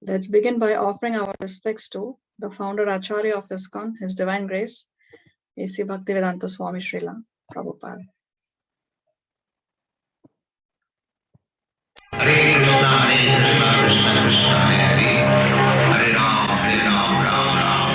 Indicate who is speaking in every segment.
Speaker 1: Let's begin by offering our respects to the founder Acharya of ISKCON, His Divine Grace, A.C. Bhaktivedanta Swami Srila Prabhupada.
Speaker 2: Hare Krishna, Krishna Krishna, Hare Hare, Hare Ram, Ram Ram,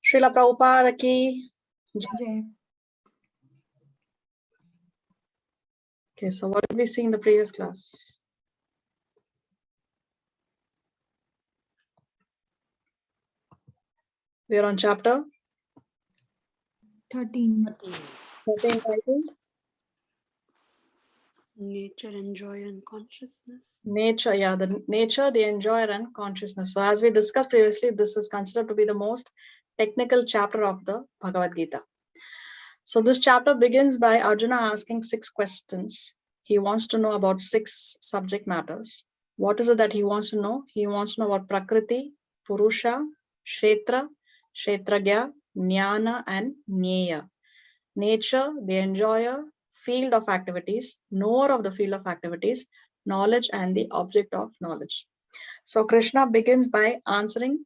Speaker 1: Srila Prabhupada ki Jai. Okay, so what did we see in the previous class? We are on chapter
Speaker 3: 13.
Speaker 1: 13 titled
Speaker 3: Nature, enjoy, and consciousness.
Speaker 1: Nature, yeah, the nature, the enjoyer, and consciousness. So as we discussed previously, this is considered to be the most technical chapter of the Bhagavad Gita. So this chapter begins by Arjuna asking 6 questions. He wants to know about 6 subject matters. What is it that he wants to know? He wants to know about Prakriti, Purusha, Kshetra, Kshetragya, Jnana, and Jnaya. Nature, the enjoyer, field of activities, knower of the field of activities, knowledge, and the object of knowledge. So Krishna begins by answering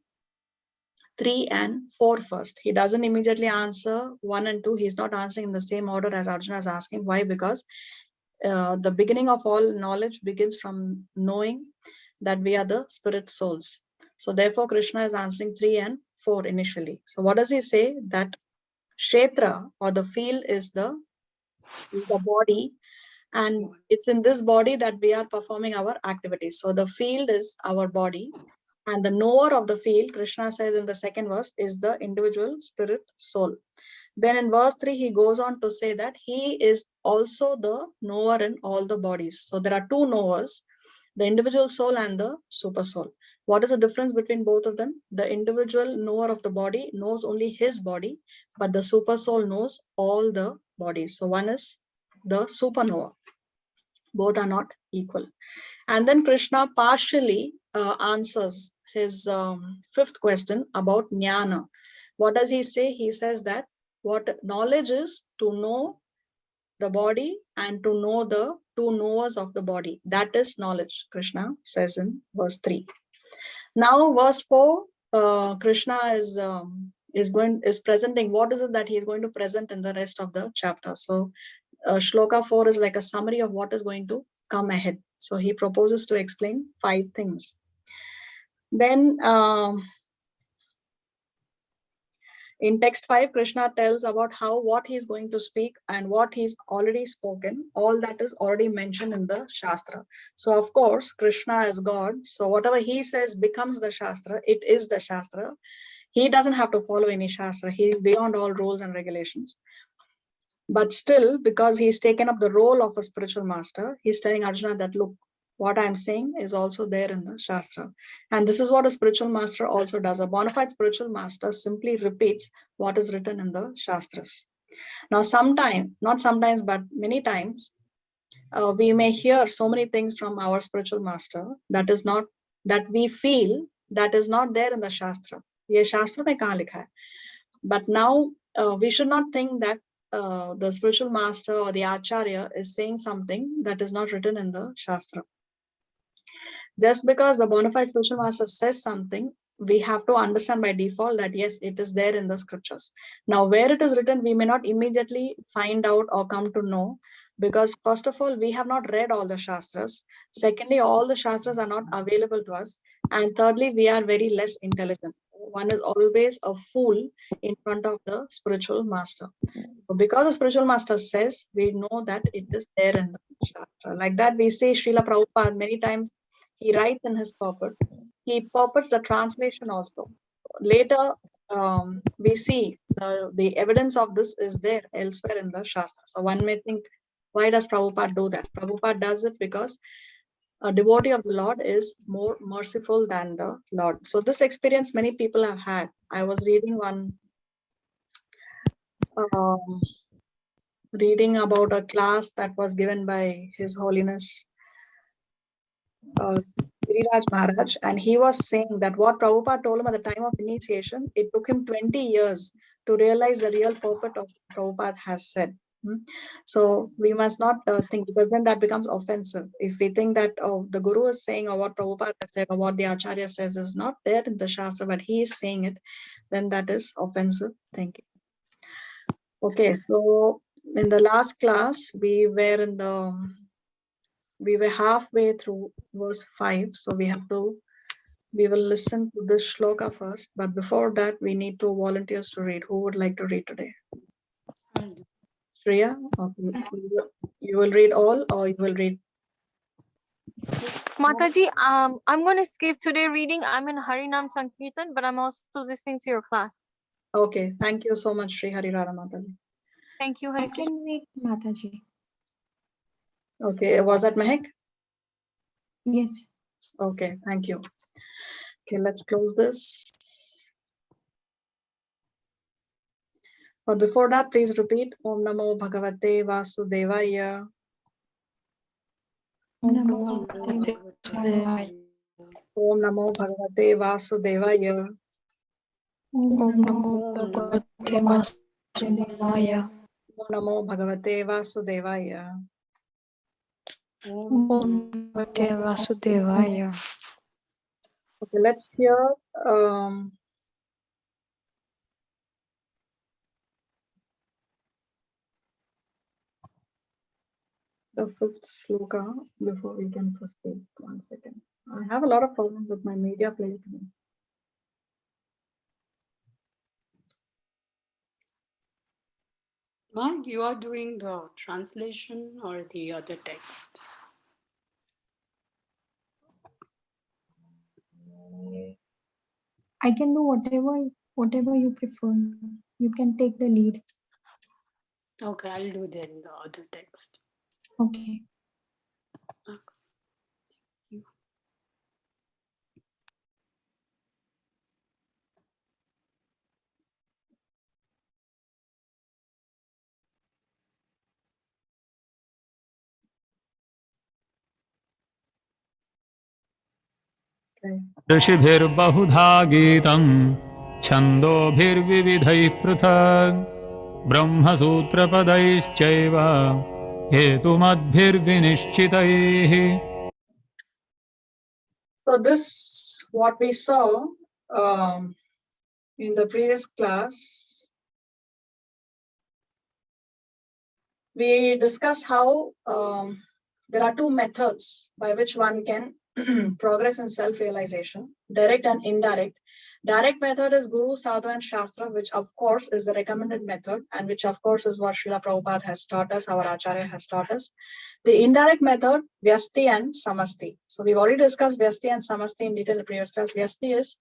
Speaker 1: 3 and 4 first. He doesn't immediately answer 1 and 2. He's not answering in the same order as Arjuna is asking. Why? Because the beginning of all knowledge begins from knowing that we are the spirit souls. So therefore, Krishna is answering 3 and 4 initially. So what does he say? That Kshetra, or the field, is the body, and it's in this body that we are performing our activities. So the field is our body, and the knower of the field, Krishna says in the second verse, is the individual spirit soul. Then in verse 3, he goes on to say that he is also the knower in all the bodies. So there are 2 knowers, the individual soul and the super soul. What is the difference between both of them? The individual knower of the body knows only his body, but the super soul knows all the bodies. So one is the super knower. Both are not equal. And then Krishna partially answers his 5th question about jnana. What does he say? He says that what knowledge is to know the body and to know the 2 knowers of the body. That is knowledge, Krishna says in verse 3. Now verse 4, Krishna is presenting what is it that he is going to present in the rest of the chapter. So shloka 4 is like a summary of what is going to come ahead. So he proposes to explain 5 things. Then in text 5, Krishna tells about what he's going to speak and what he's already spoken. All that is already mentioned in the Shastra. So of course, Krishna is God. So whatever he says becomes the Shastra. It is the Shastra. He doesn't have to follow any Shastra. He is beyond all rules and regulations. But still, because he's taken up the role of a spiritual master, he's telling Arjuna that, look, what I'm saying is also there in the Shastra. And this is what a spiritual master also does. A bona fide spiritual master simply repeats what is written in the Shastras. Now, not sometimes, but many times, we may hear so many things from our spiritual master that we feel that is not there in the Shastra. Ye Shastra mein kahan likha hai? But now we should not think that the spiritual master or the Acharya is saying something that is not written in the Shastra. Just because the bona fide spiritual master says something, we have to understand by default that yes, it is there in the scriptures. Now, where it is written, we may not immediately find out or come to know, because first of all, we have not read all the Shastras. Secondly, all the Shastras are not available to us. And thirdly, we are very less intelligent. One is always a fool in front of the spiritual master. So because the spiritual master says, we know that it is there in the Shastra. Like that, we say Srila Prabhupada many times, he writes in his purport. He purports the translation also. Later, we see the evidence of this is there elsewhere in the Shastra. So one may think, why does Prabhupada do that? Prabhupada does it because a devotee of the Lord is more merciful than the Lord. So this experience many people have had. I was reading reading about a class that was given by His Holiness Giriraj Maharaj, and he was saying that what Prabhupada told him at the time of initiation, it took him 20 years to realize the real purport of what Prabhupada has said. So we must not think, because then that becomes offensive. If we think that the Guru is saying or what Prabhupada has said or what the Acharya says is not there in the Shastra, but he is saying it, then that is offensive thinking. Okay, so in the last class, we were halfway through verse 5, so we will listen to this shloka first, but before that we need 2 volunteers to read. Who would like to read today? Shreya? Okay. You will read all, or you will read?
Speaker 4: Mataji, I'm going to skip today reading. I'm in Harinam Sankirtan, but I'm also listening to your class.
Speaker 1: Okay, thank you so much, Shri Harirara Mataji.
Speaker 4: Thank you,
Speaker 5: I
Speaker 4: Hari
Speaker 5: can read, Mataji.
Speaker 1: Okay, was that Mehak?
Speaker 5: Yes.
Speaker 1: Okay, thank you. Okay, let's close this. But before that, please repeat Om Namo Bhagavate Vasudevaya.
Speaker 5: Namo
Speaker 1: Om Namo Bhagavate Vasudevaya.
Speaker 5: Bhagavate Vasudevaya.
Speaker 1: Om Namo Bhagavate Vasudevaya.
Speaker 5: Bhagavate Vasudevaya.
Speaker 1: Okay, let's hear the 5th shloka before we can proceed. 1 second. I have a lot of problems with my media player today.
Speaker 3: Mike, you are doing the translation or the other text?
Speaker 5: I can do whatever you prefer. You can take the lead.
Speaker 3: Okay, I'll do then the other text.
Speaker 5: Okay.
Speaker 3: Okay. Thank you.
Speaker 6: ऋषिभिर्बहुधा गीतं छन्दोभिर्विविधैः पृथक् ब्रह्मसूत्रपदैश्चैव हेतुमद्भिर्विनिश्चितैः.
Speaker 1: So this, what we saw in the previous class, we discussed how there are 2 methods by which one can progress in self-realization, direct and indirect. Direct method is Guru, Sadhu and Shastra, which of course is the recommended method, and which of course is what Srila Prabhupada has taught us, our Acharya has taught us. The indirect method, Vyasti and Samasti. So we've already discussed Vyasti and Samasti in detail in the previous class. Vyasti is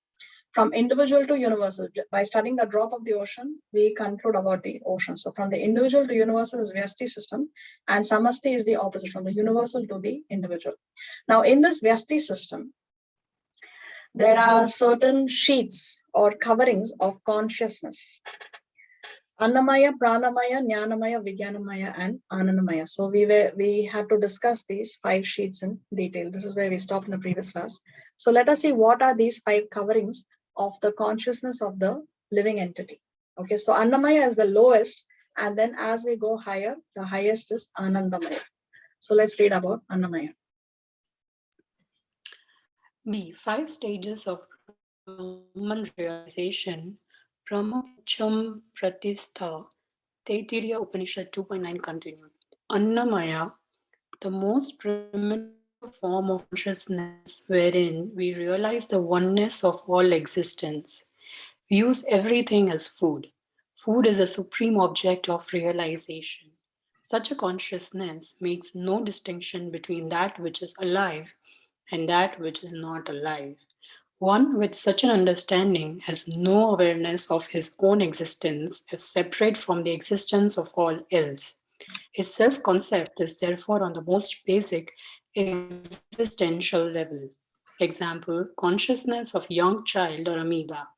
Speaker 1: from individual to universal. By studying the drop of the ocean, we conclude about the ocean. So from the individual to universal is Vyasti system, and Samasti is the opposite, from the universal to the individual. Now in this Vyasti system, there are certain sheets or coverings of consciousness. Annamaya, Pranamaya, Jnanamaya, Vijnanamaya, and Anandamaya. So we had to discuss these 5 sheets in detail. This is where we stopped in the previous class. So let us see what are these 5 coverings of the consciousness of the living entity. Okay, so Annamaya is the lowest, and then as we go higher, the highest is Anandamaya. So let's read about Annamaya.
Speaker 3: B. 5 stages of Brahman realization. Brahmacham Pratistha. Taittiriya Upanishad 2.9 continued. Annamaya, the most primitive form of consciousness wherein we realize the oneness of all existence. We use everything as food. Food is a supreme object of realization. Such a consciousness makes no distinction between that which is alive and that which is not alive. One with such an understanding has no awareness of his own existence as separate from the existence of all else. His self concept is therefore on the most basic existential level. Example, consciousness of young child or amoeba.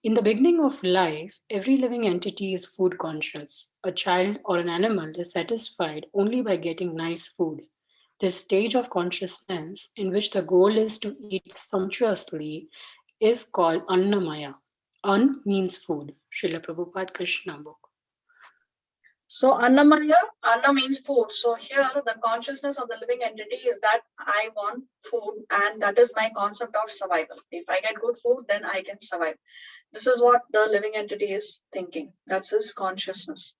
Speaker 3: In the beginning of life, every living entity is food conscious. A child or an animal is satisfied only by getting nice food. This stage of consciousness, in which the goal is to eat sumptuously, is called Annamaya. An means food. Srila Prabhupada Krishna book.
Speaker 1: So Annamaya, Anna means food. So here the consciousness of the living entity is that I want food, and that is my concept of survival. If I get good food, then I can survive. This is what the living entity is thinking. That's his consciousness.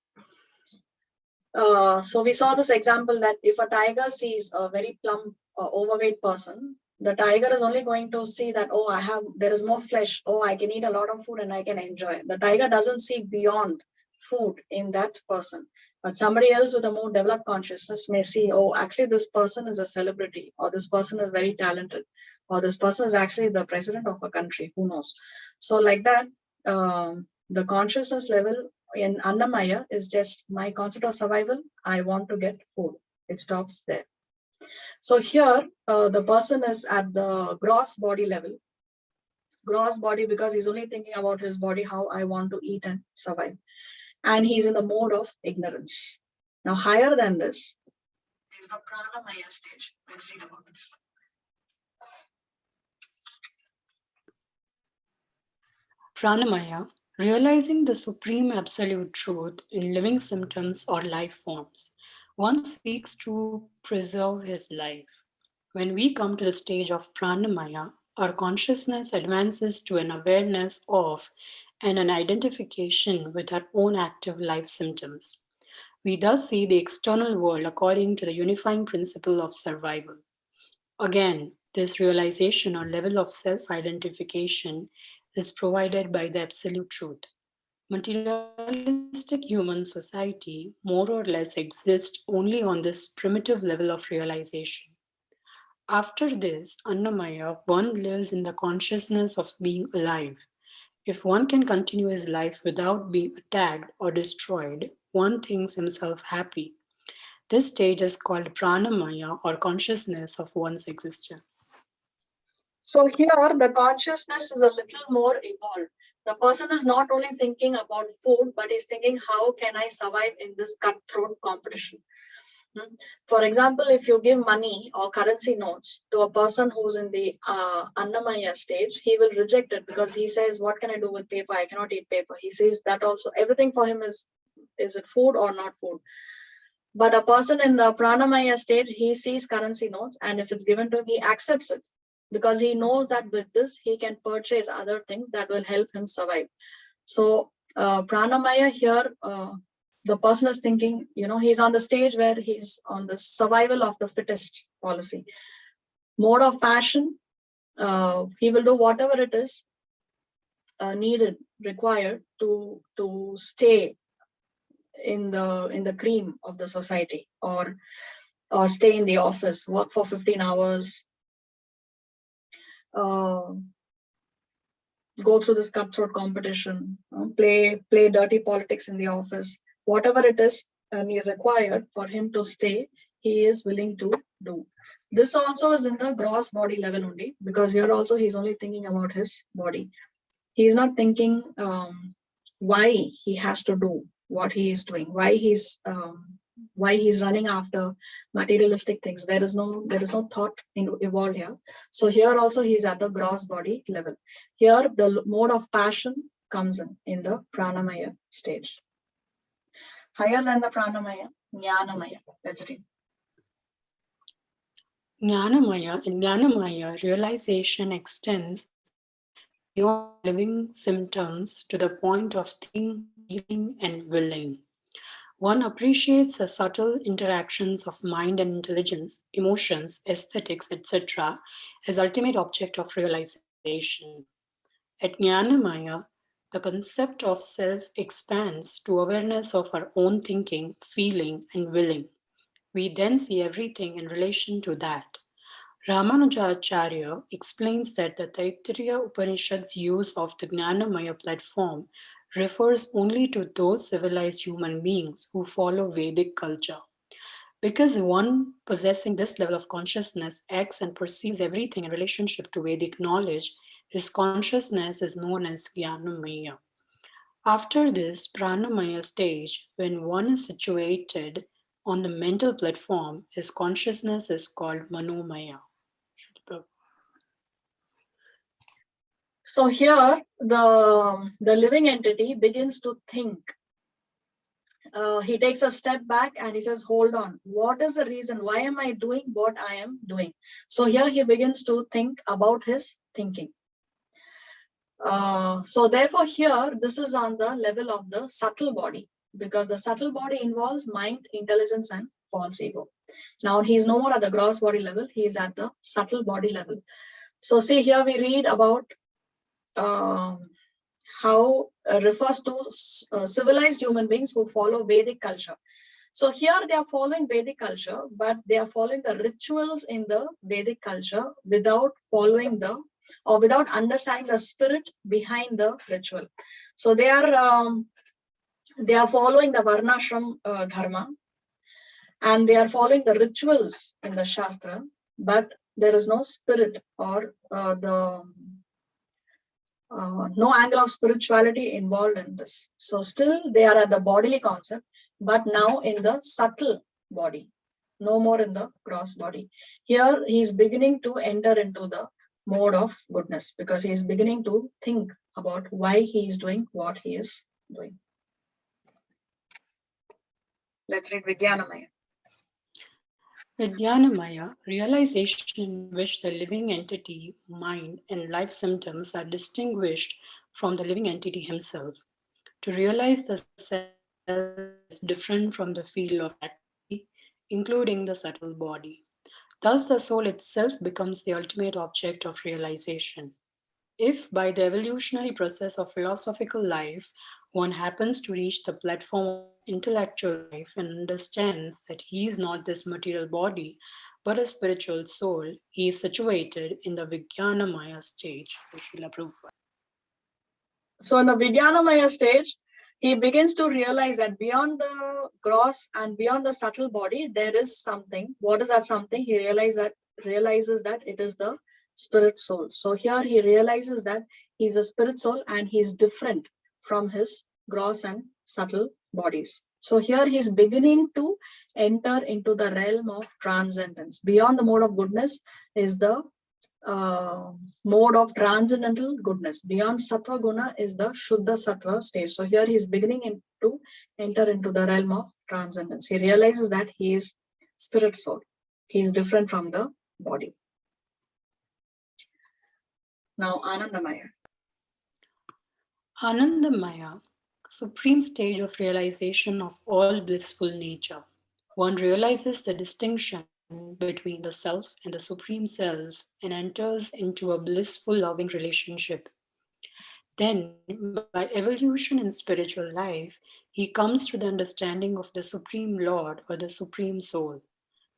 Speaker 1: So we saw this example that if a tiger sees a very plump, overweight person, the tiger is only going to see that, oh, there is more flesh. Oh, I can eat a lot of food and I can enjoy. The tiger doesn't see beyond food in that person. But somebody else with a more developed consciousness may see, oh, actually this person is a celebrity, or this person is very talented, or this person is actually the president of a country, who knows. So like that, the consciousness level in Annamaya is just my concept of survival. I want to get food. It stops there. So here, the person is at the gross body level. Gross body because he's only thinking about his body, how I want to eat and survive. And he's in the mode of ignorance. Now, higher than this is the Pranamaya stage. Let's read about this.
Speaker 3: Pranamaya, realizing the supreme absolute truth in living symptoms or life forms. One seeks to preserve his life. When we come to the stage of Pranamaya, our consciousness advances to an awareness of and an identification with our own active life symptoms. We thus see the external world according to the unifying principle of survival. Again, this realization or level of self-identification is provided by the absolute truth. Materialistic human society more or less exists only on this primitive level of realization. After this, Annamaya, one lives in the consciousness of being alive. If one can continue his life without being attacked or destroyed, one thinks himself happy. This stage is called Pranamaya or consciousness of one's existence.
Speaker 1: So here the consciousness is a little more evolved. The person is not only thinking about food, but is thinking, how can I survive in this cutthroat competition? For example, if you give money or currency notes to a person who's in the Annamaya stage, he will reject it because he says, what can I do with paper? I cannot eat paper. He says that also everything for him is it food or not food? But a person in the Pranamaya stage, he sees currency notes, and if it's given to him, he accepts it because he knows that with this, he can purchase other things that will help him survive. So Pranamaya here, the person is thinking, he's on the stage where he's on the survival of the fittest policy. Mode of passion, he will do whatever it is needed, required to stay in the cream of the society, or stay in the office, work for 15 hours, go through this cutthroat competition, play dirty politics in the office, whatever it is required for him to stay, he is willing to do. This also is in the gross body level only, because here also he's only thinking about his body. He's not thinking why he has to do what he is doing, why he's running after materialistic things. There is no thought involved here. So here also he's at the gross body level. Here the mode of passion comes in the pranamaya stage. Higher than the pranamaya, jnanamaya. Let's read.
Speaker 3: In Jnanamaya, realization extends beyond living symptoms to the point of thinking, feeling, and willing. One appreciates the subtle interactions of mind and intelligence, emotions, aesthetics, etc. as ultimate object of realization. At Jnanamaya, the concept of self expands to awareness of our own thinking, feeling, and willing. We then see everything in relation to that. Ramanujacharya explains that the Taittiriya Upanishad's use of the Jnanamaya platform refers only to those civilized human beings who follow Vedic culture. Because one possessing this level of consciousness acts and perceives everything in relationship to Vedic knowledge, his consciousness is known as Jnanamaya. After this Pranamaya stage, when one is situated on the mental platform, his consciousness is called Manomaya.
Speaker 1: So here the living entity begins to think. He takes a step back and he says, hold on, what is the reason? Why am I doing what I am doing? So here he begins to think about his thinking. So therefore here, this is on the level of the subtle body, because the subtle body involves mind, intelligence, and false ego. Now he's no more at the gross body level, he is at the subtle body level. So see here we read about how refers to civilized human beings who follow Vedic culture. So here they are following Vedic culture, but they are following the rituals in the Vedic culture without following without understanding the spirit behind the ritual. So they are following the Varnashram dharma, and they are following the rituals in the Shastra, but there is no spirit or no angle of spirituality involved in this. So still they are at the bodily concept, but now in the subtle body, no more in the gross body. Here he is beginning to enter into the mode of goodness, because he is beginning to think about why he is doing what he is doing. Let's read Vijnanamaya.
Speaker 3: Vijnanamaya, realization in which the living entity, mind, and life symptoms are distinguished from the living entity himself. To realize the self is different from the field of activity, including the subtle body. Thus, the soul itself becomes the ultimate object of realization. If, by the evolutionary process of philosophical life, one happens to reach the platform of intellectual life and understands that he is not this material body, but a spiritual soul, he is situated in the Vijnanamaya stage.
Speaker 1: So in the Vijnanamaya stage, he begins to realize that beyond the gross and beyond the subtle body, there is something. What is that something? He realizes that it is the spirit soul. So here he realizes that he's a spirit soul and he's different from his gross and subtle bodies. So here he's beginning to enter into the realm of transcendence. Beyond the mode of goodness is the mode of transcendental goodness. Beyond Sattva Guna is the Shuddha Sattva stage. So here he's beginning to enter into the realm of transcendence. He realizes that he is spirit soul. He is different from the body. Now Anandamaya.
Speaker 3: Anandamaya, supreme stage of realization of all blissful nature. One realizes the distinction between the self and the supreme self and enters into a blissful loving relationship. Then, by evolution in spiritual life, he comes to the understanding of the Supreme Lord or the Supreme Soul.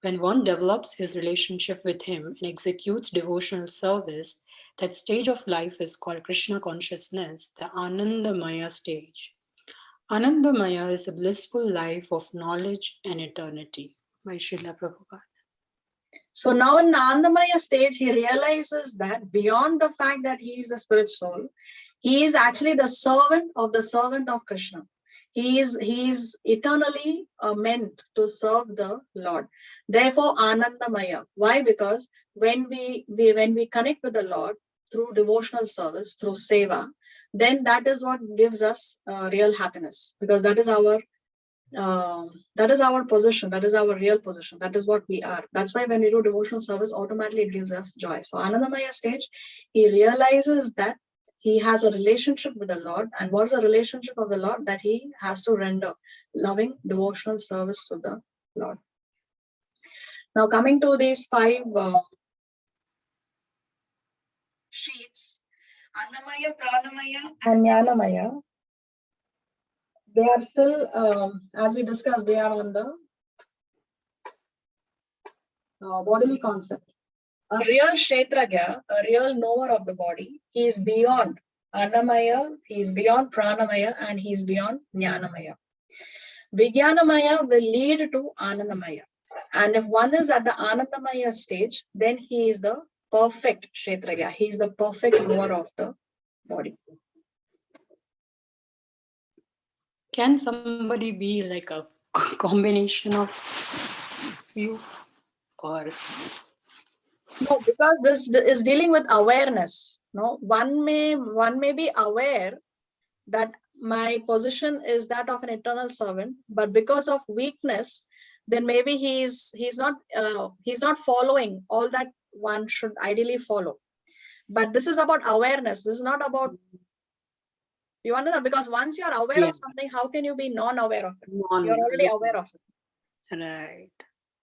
Speaker 3: When one develops his relationship with him and executes devotional service, that stage of life is called Krishna consciousness, the Anandamaya stage. Anandamaya is a blissful life of knowledge and eternity. By Srila Prabhupada.
Speaker 1: So now in the Anandamaya stage, he realizes that beyond the fact that he is the spirit soul, He is actually the servant of Krishna. He is eternally meant to serve the Lord. Therefore, Anandamaya. Why? Because when we connect with the Lord through devotional service, through seva, then that is what gives us real happiness. Because that is our position. That is our real position. That is what we are. That's why when we do devotional service, automatically it gives us joy. So Anandamaya stage, he realizes that he has a relationship with the Lord. And what is the relationship of the Lord? That he has to render loving devotional service to the Lord. Now coming to these 5 sheets, Annamaya, Pranamaya and Jnanamaya, they are still, as we discussed, they are on the bodily concept. A real Kshetragya, a real knower of the body, he is beyond Annamaya, he is beyond Pranamaya, and he is beyond Jnanamaya. Vijnanamaya will lead to Anandamaya. And if one is at the Anandamaya stage, then he is the perfect Kshetragya. He is the perfect knower of the body.
Speaker 3: Can somebody be like a combination of few, or
Speaker 1: No, because this is dealing with awareness. No, one may be aware that my position is that of an eternal servant, but because of weakness, then maybe he's not following all that one should ideally follow. But this is about awareness. This is not about, you understand? Because once you are aware of something, how can you be non-aware of it? You're already aware of it.
Speaker 3: Right.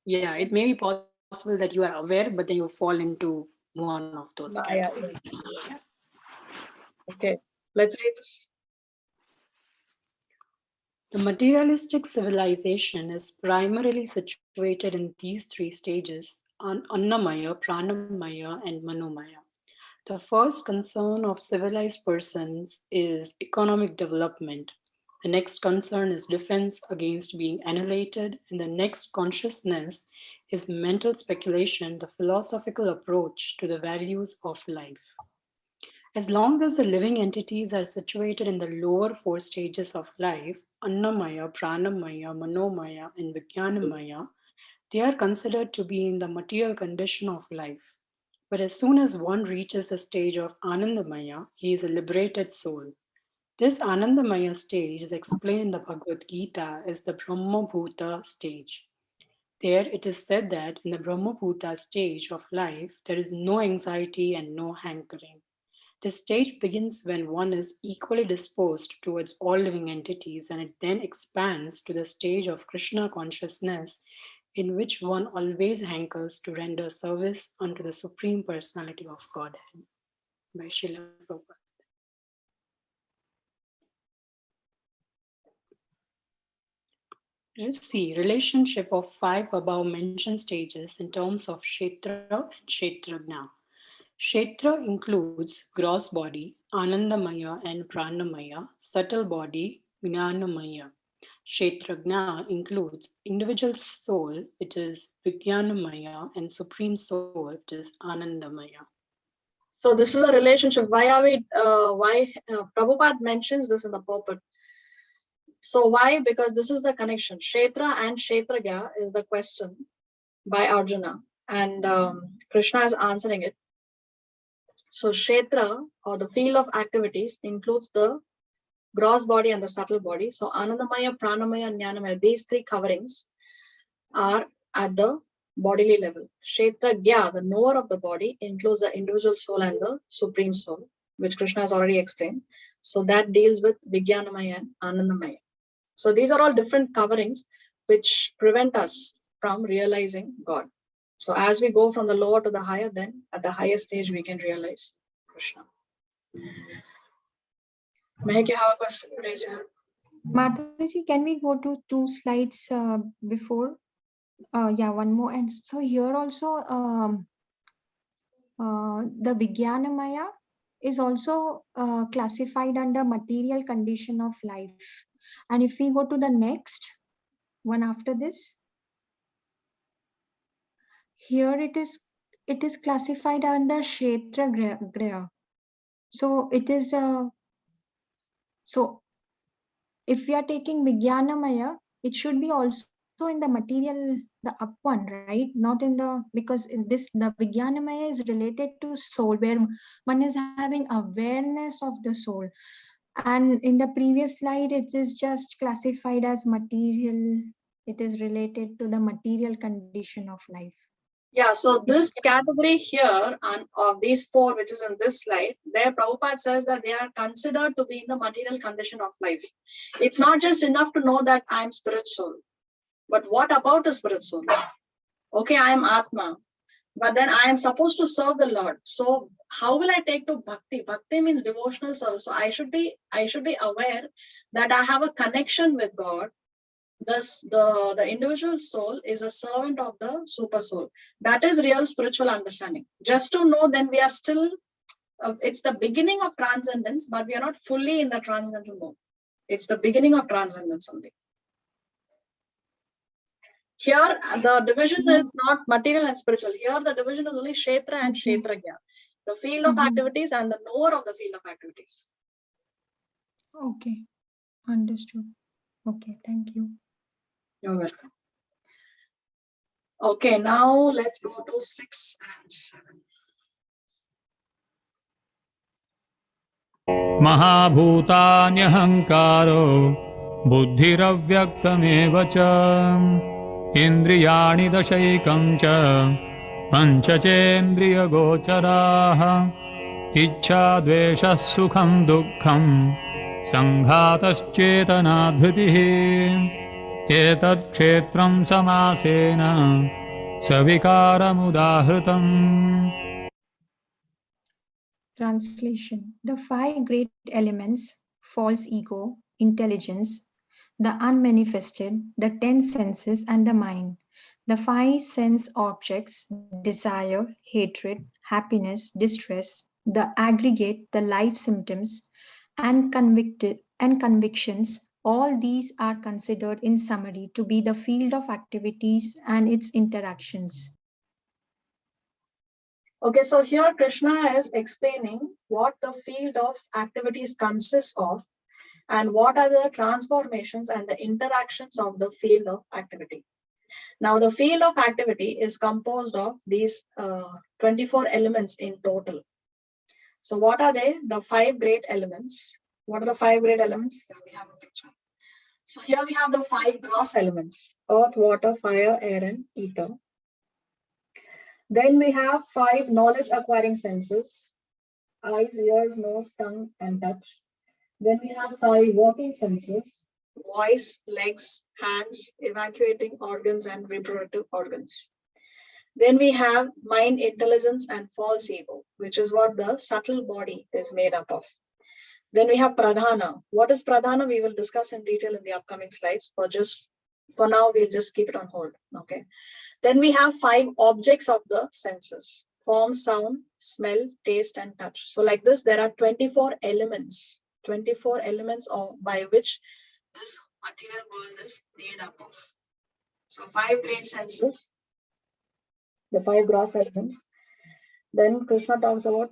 Speaker 3: Yeah, it may be possible that you are aware, but then you fall into one of those categories.
Speaker 1: Yeah. Okay, let's read this.
Speaker 3: The materialistic civilization is primarily situated in these 3 stages, Annamaya, Pranamaya, and Manomaya. The first concern of civilized persons is economic development. The next concern is defense against being annihilated, and the next consciousness is mental speculation, the philosophical approach to the values of life. As long as the living entities are situated in the lower 4 stages of life, Annamaya, Pranamaya, Manomaya, and Vijnanamaya, they are considered to be in the material condition of life. But as soon as one reaches a stage of Anandamaya, he is a liberated soul. This Anandamaya stage is explained in the Bhagavad Gita as the Brahma-bhuta stage. There it is said that in the Brahma-bhuta stage of life, there is no anxiety and no hankering. This stage begins when one is equally disposed towards all living entities, and it then expands to the stage of Krishna consciousness, in which one always hankers to render service unto the Supreme Personality of Godhead. By Srila Prabhupada. Let's see, relationship of 5 above mentioned stages in terms of Kshetra and Kshetragna. Kshetra includes gross body, Anandamaya and Pranamaya, subtle body, Jnanamaya. Kshetragna includes individual soul, which is Vijnanamaya, and supreme soul, which is Anandamaya.
Speaker 1: So this is a relationship. Why Prabhupada mentions this in the purport. So why? Because this is the connection. Kshetra and Kshetragya is the question by Arjuna, and Krishna is answering it. So Kshetra, or the field of activities, includes the gross body and the subtle body. So Anandamaya, Pranamaya, and Jnanamaya, these 3 coverings are at the bodily level. Kshetragya, the knower of the body, includes the individual soul and the supreme soul, which Krishna has already explained. So that deals with Vijnanamaya and Anandamaya. So these are all different coverings which prevent us from realizing God. So as we go from the lower to the higher, then at the higher stage we can realize Krishna. Mehak, you have a question? Raise your hand.
Speaker 5: Mataji, can we go to 2 slides before? Yeah, one more. And so here also, the Vijnanamaya is also classified under material condition of life. And if we go to the next one after this, here it is classified under Kshetra Griha. So it is So if we are taking Vijnanamaya, it should be also in the material, the up one, right? Not in the, because in this, the Vijnanamaya is related to soul, where one is having awareness of the soul. And in the previous slide, it is just classified as material. It is related to the material condition of life.
Speaker 1: Yeah, so this category here and of these four, which is in this slide, there Prabhupada says that they are considered to be in the material condition of life. It's not just enough to know that I'm spirit soul, but what about the spirit soul? Okay, I am Atma, but then I am supposed to serve the Lord. So how will I take to bhakti? Bhakti means devotional service. So I should be aware that I have a connection with God. Thus, the individual soul is a servant of the super soul. That is real spiritual understanding. Just to know, then we are still, it's the beginning of transcendence, but we are not fully in the transcendental mode. It's the beginning of transcendence only. Here, the division is not material and spiritual. Here, the division is only Kshetra and Kshetragya, the field of activities and the knower of the field of activities.
Speaker 5: Okay, understood. Okay, thank you.
Speaker 1: You're welcome. Okay, now let's go to 6 and 7.
Speaker 6: महाभूतान्यहङ्कारो बुद्धिरव्यक्तमेव च इन्द्रियाणि दशैकं च पञ्चचेन्द्रियगोचराः इच्छा द्वेषः सुखं दुःखं सङ्घातश्चेतनाधृतिः एतत् क्षेत्रं समासेन सविकारमुदाहृतम्.
Speaker 5: Translation. The 5 great elements, false ego, intelligence, the unmanifested, the 10 senses and the mind, the 5 sense objects, desire, hatred, happiness, distress, the aggregate, the life symptoms, and convictions, all these are considered in summary to be the field of activities and its interactions.
Speaker 1: Okay, so here Krishna is explaining what the field of activities consists of and what are the transformations and the interactions of the field of activity. Now, the field of activity is composed of these 24 elements in total. So what are they? The 5 great elements. What are the 5 great elements? Here we have a picture. So here we have the 5 gross elements: earth, water, fire, air, and ether. Then we have 5 knowledge acquiring senses: eyes, ears, nose, tongue, and touch. Then we have 5 working senses: voice, legs, hands, evacuating organs, and reproductive organs. Then we have mind, intelligence, and false ego, which is what the subtle body is made up of. Then we have pradhana. What is pradhana? We will discuss in detail in the upcoming slides. For now, we'll just keep it on hold. Okay. Then we have 5 objects of the senses: form, sound, smell, taste, and touch. So like this, there are 24 elements. 24 elements by which this material world is made up of. So 5 great senses, the 5 gross elements. Then Krishna talks about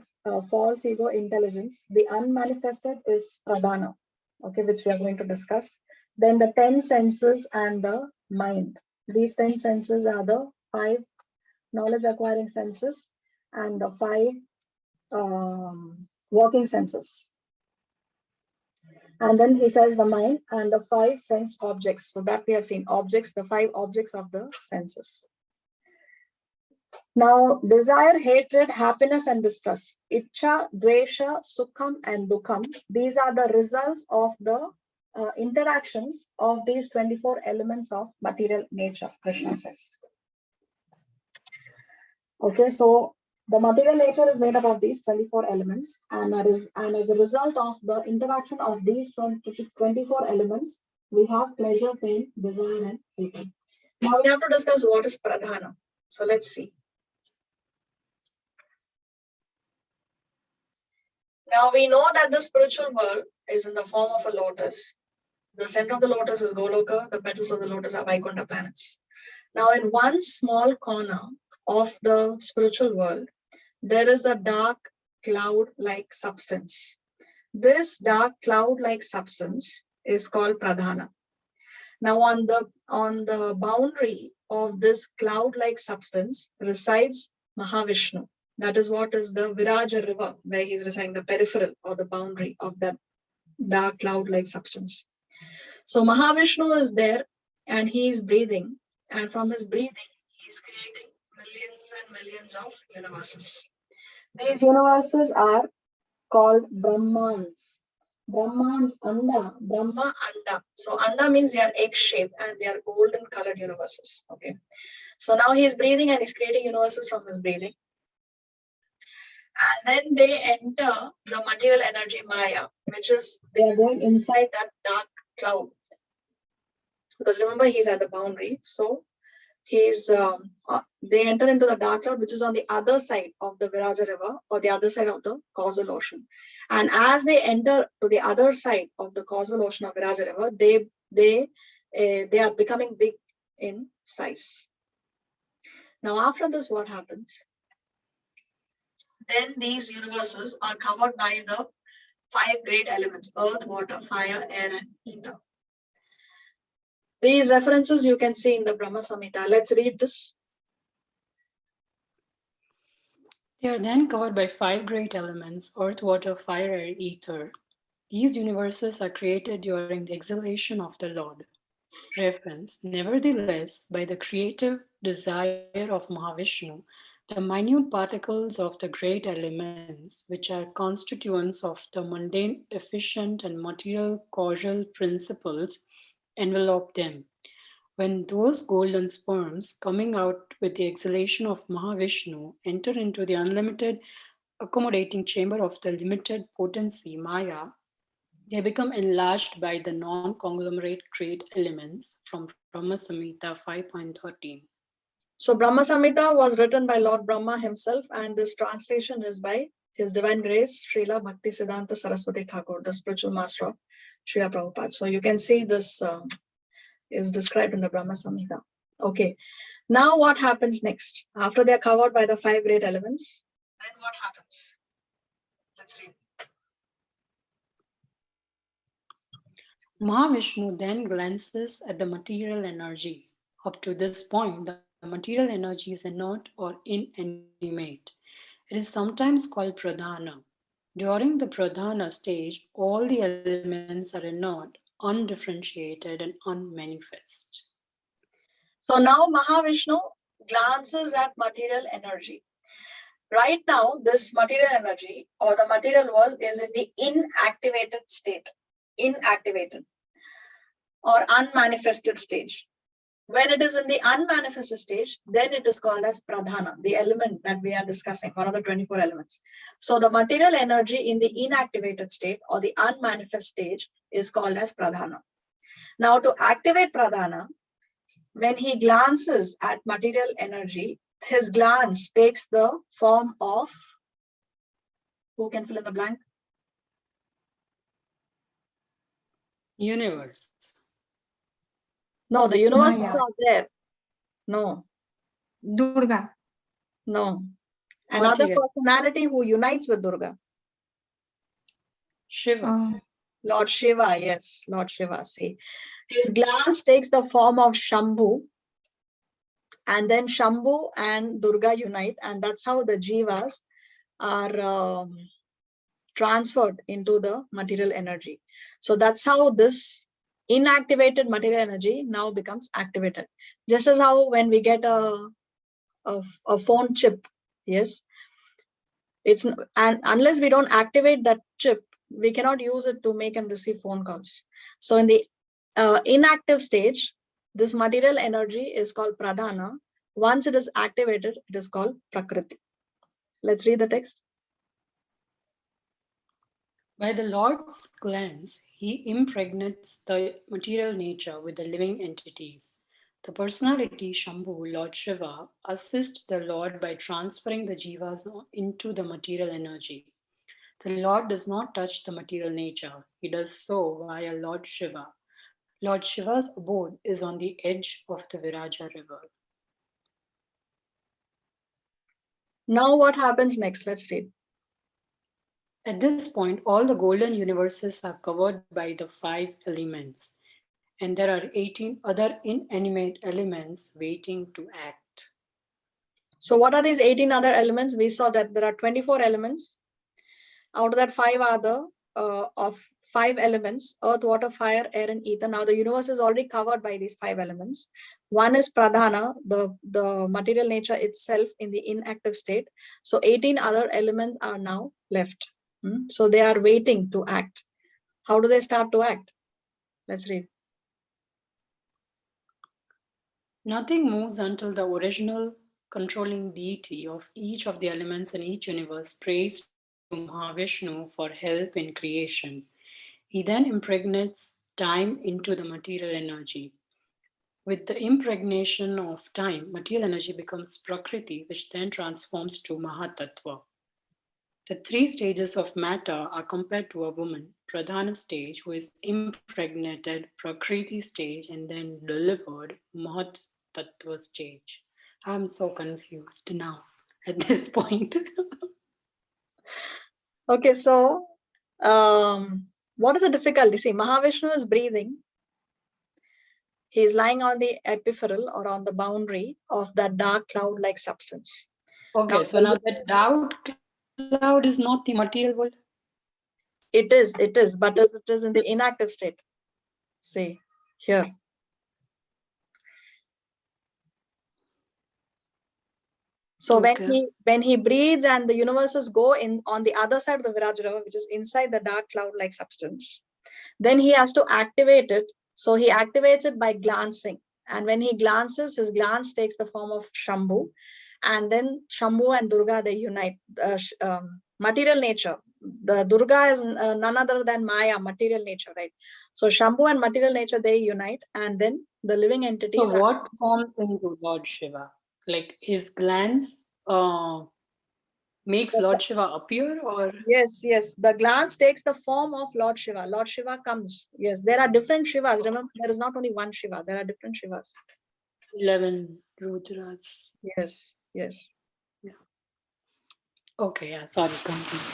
Speaker 1: false ego, intelligence. The unmanifested is pradhana, okay, which we are going to discuss. Then the 10 senses and the mind. These 10 senses are the 5 knowledge acquiring senses and the 5 working senses. And then he says the mind and the 5 sense objects. So that we have seen objects, the 5 objects of the senses. Now, desire, hatred, happiness, and distress, Ichcha, Dvesha, Sukham, and Dukham, these are the results of the interactions of these 24 elements of material nature, Krishna says. Okay, so the material nature is made up of these 24 elements, and as a result of the interaction of these 24 elements, we have pleasure, pain, desire, and hatred. Now we have to discuss what is pradhana. So let's see. Now we know that the spiritual world is in the form of a lotus. The center of the lotus is Goloka, the petals of the lotus are Vaikuntha planets. Now in one small corner of the spiritual world, there is a dark cloud-like substance. This dark cloud-like substance is called Pradhana. Now on the boundary of this cloud-like substance resides Mahavishnu. That is what is the Viraja river, where he is residing, the peripheral or the boundary of that dark cloud-like substance. So Mahavishnu is there and he is breathing, and from his breathing he is creating millions and millions of universes. These universes are called Brahmans. Brahmans, Anda, Brahma, Anda. So Anda means they are egg-shaped and they are golden colored universes. Okay. So now he is breathing and he's creating universes from his breathing. And then they enter the material energy Maya, which is they are going inside that dark cloud. Because remember, he's at the boundary. So they enter into the dark cloud, which is on the other side of the Viraja river or the other side of the causal ocean. And as they enter to the other side of the causal ocean of Viraja river, they are becoming big in size. Now, after this, what happens? Then these universes are covered by the 5 great elements: earth, water, fire, air, and ether. These references you can see in the Brahma Samhita. Let's read this.
Speaker 3: They are then covered by 5 great elements: earth, water, fire, air, ether. These universes are created during the exhalation of the Lord. Reference: nevertheless, by the creative desire of Mahavishnu, the minute particles of the great elements, which are constituents of the mundane, efficient, and material causal principles, envelop them. When those golden sperms, coming out with the exhalation of Mahavishnu, enter into the unlimited accommodating chamber of the limited potency, Maya, they become enlarged by the non-conglomerate great elements from Brahma Samhita 5.13.
Speaker 1: So Brahma Samhita was written by Lord Brahma himself, and this translation is by His Divine Grace, Srila Bhaktisiddhanta Saraswati Thakur, the spiritual master of Srila Prabhupada. So you can see this is described in the Brahma Samhita. Okay, now what happens next? After they are covered by the 5 great elements, then what happens? Let's read.
Speaker 3: Mahavishnu then glances at the material energy. Up to this point, the material energy is inert or inanimate. It is sometimes called pradhana. During the pradhana stage, all the elements are inert, undifferentiated, and unmanifest.
Speaker 1: So now Mahavishnu glances at material energy. Right now, this material energy or the material world is in the inactivated state, inactivated or unmanifested stage. When it is in the unmanifested stage, then it is called as pradhana, the element that we are discussing, one of the 24 elements. So the material energy in the inactivated state or the unmanifest stage is called as pradhana. Now to activate pradhana, when he glances at material energy, his glance takes the form of, who can fill in the blank?
Speaker 3: Universe.
Speaker 1: No, the universe is
Speaker 5: Maya.
Speaker 1: not there. No,
Speaker 5: Durga.
Speaker 1: no. Another
Speaker 3: Material.
Speaker 1: personality who unites with Durga.
Speaker 3: Shiva.
Speaker 1: Lord Shiva, yes, Lord Shiva. See, his glance takes the form of Shambhu, and then Shambhu and Durga unite, and that's how the jivas are transferred into the material energy. So that's how this inactivated material energy now becomes activated. Just as how when we get a phone chip, yes, and unless we don't activate that chip, we cannot use it to make and receive phone calls. So in the inactive stage, this material energy is called pradhana. Once it is activated, it is called prakriti. Let's read the text.
Speaker 3: By the Lord's glance, he impregnates the material nature with the living entities. The personality Shambhu, Lord Shiva, assists the Lord by transferring the jivas into the material energy. The Lord does not touch the material nature. He does so via Lord Shiva. Lord Shiva's abode is on the edge of the Viraja river.
Speaker 1: Now what happens next? Let's read.
Speaker 3: At this point, all the golden universes are covered by the 5 elements, and there are 18 other inanimate elements waiting to act.
Speaker 1: So what are these 18 other elements? We saw that there are 24 elements. Out of that, 5 are the of 5 elements: earth, water, fire, air, and ether. Now the universe is already covered by these 5 elements. One is pradhana, the material nature itself in the inactive state. So 18 other elements are now left. So they are waiting to act. How do they start to act? Let's read.
Speaker 3: Nothing moves until the original controlling deity of each of the elements in each universe prays to Mahavishnu for help in creation. He then impregnates time into the material energy. With the impregnation of time, material energy becomes Prakriti, which then transforms to Mahatattva. The 3 stages of matter are compared to a woman: Pradhana stage, who is impregnated, Prakriti stage, and then delivered, Mahatattva stage. I'm so confused now at this point.
Speaker 1: Okay, so what is the difficulty? See, Mahavishnu is breathing. He is lying on the epipheral or on the boundary of that dark cloud-like substance.
Speaker 3: Okay, so now that dark cloud is not the material world?
Speaker 1: It is, but it is in the inactive state. See, here. So
Speaker 3: Okay.
Speaker 1: when he breathes and the universes go in on the other side of the Virajara, which is inside the dark cloud-like substance, then he has to activate it. So he activates it by glancing. And when he glances, his glance takes the form of Shambhu. And then Shambhu and Durga, they unite. Material nature. The Durga is none other than Maya, material nature, right? So Shambhu and material nature, they unite. And then the living entities.
Speaker 3: So what forms into Lord Shiva? Like his glance makes Lord Shiva appear, or?
Speaker 1: Yes. The glance takes the form of Lord Shiva. Lord Shiva comes. Yes, there are different Shivas. Remember, there is not only one Shiva. There are different Shivas.
Speaker 3: 11 Rudras.
Speaker 1: Yes.
Speaker 3: Yeah. Okay, yeah, sorry, continue.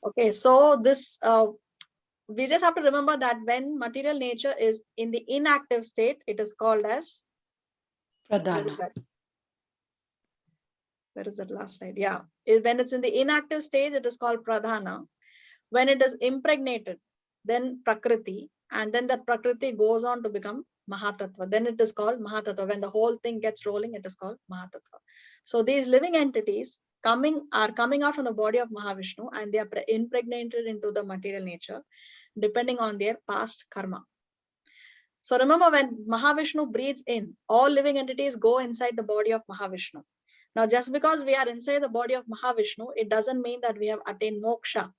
Speaker 1: Okay, so this we just have to remember that when material nature is in the inactive state, it is called as
Speaker 3: Pradhana.
Speaker 1: Where is that last slide? Yeah, when it's in the inactive stage, it is called pradhana. When it is impregnated, then prakriti, and then that prakriti goes on to become mahatattva. Then it is called mahatattva. When the whole thing gets rolling, it is called mahatattva. So these living entities are coming out from the body of Mahavishnu, and they are impregnated into the material nature, depending on their past karma. So remember, when Mahavishnu breathes in, all living entities go inside the body of Mahavishnu. Now, just because we are inside the body of Mahavishnu, it doesn't mean that we have attained moksha.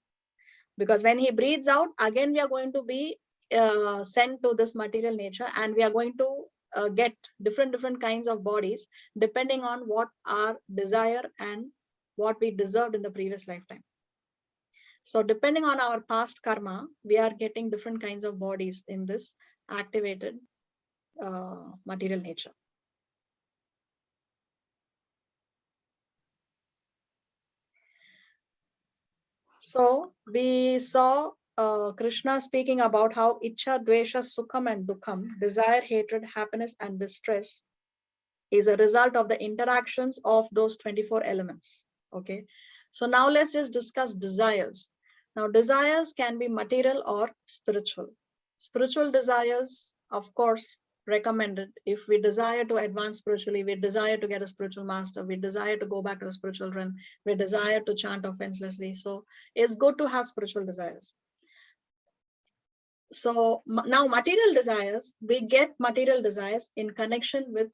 Speaker 1: Because when he breathes out, again, we are going to be sent to this material nature, and we are going to get different kinds of bodies, depending on what our desire and what we deserved in the previous lifetime. So depending on our past karma, we are getting different kinds of bodies in this activated material nature. So we saw Krishna speaking about how Ichha, Dvesha, Sukham and Dukham, desire, hatred, happiness and distress, is a result of the interactions of those 24 elements. Okay, so now let's just discuss desires. Now desires can be material or spiritual. Spiritual desires, of course, recommended. If we desire to advance spiritually, we desire to get a spiritual master, we desire to go back to the spiritual realm, we desire to chant offenselessly. So it's good to have spiritual desires. So now material desires, we get material desires in connection with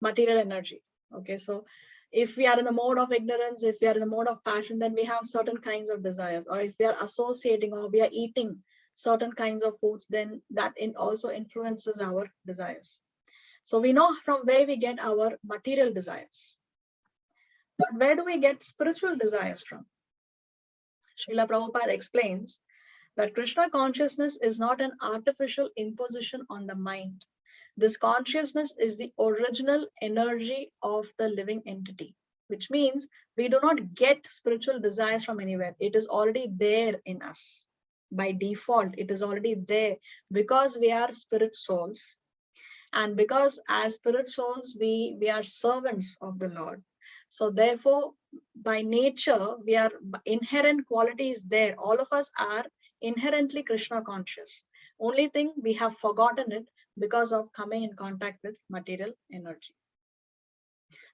Speaker 1: material energy. Okay, so if we are in the mode of ignorance, if we are in the mode of passion, then we have certain kinds of desires. Or if we are associating or we are eating certain kinds of foods, then that also influences our desires. So we know from where we get our material desires. But where do we get spiritual desires from? Srila Prabhupada explains that Krishna consciousness is not an artificial imposition on the mind. This consciousness is the original energy of the living entity. which means we do not get spiritual desires from anywhere. It is already there in us. By default, it is already there because we are spirit souls. And because as spirit souls, we are servants of the Lord. So therefore, by nature, we are inherent qualities there. All of us are inherently Krishna conscious. Only thing we have forgotten it because of coming in contact with material energy.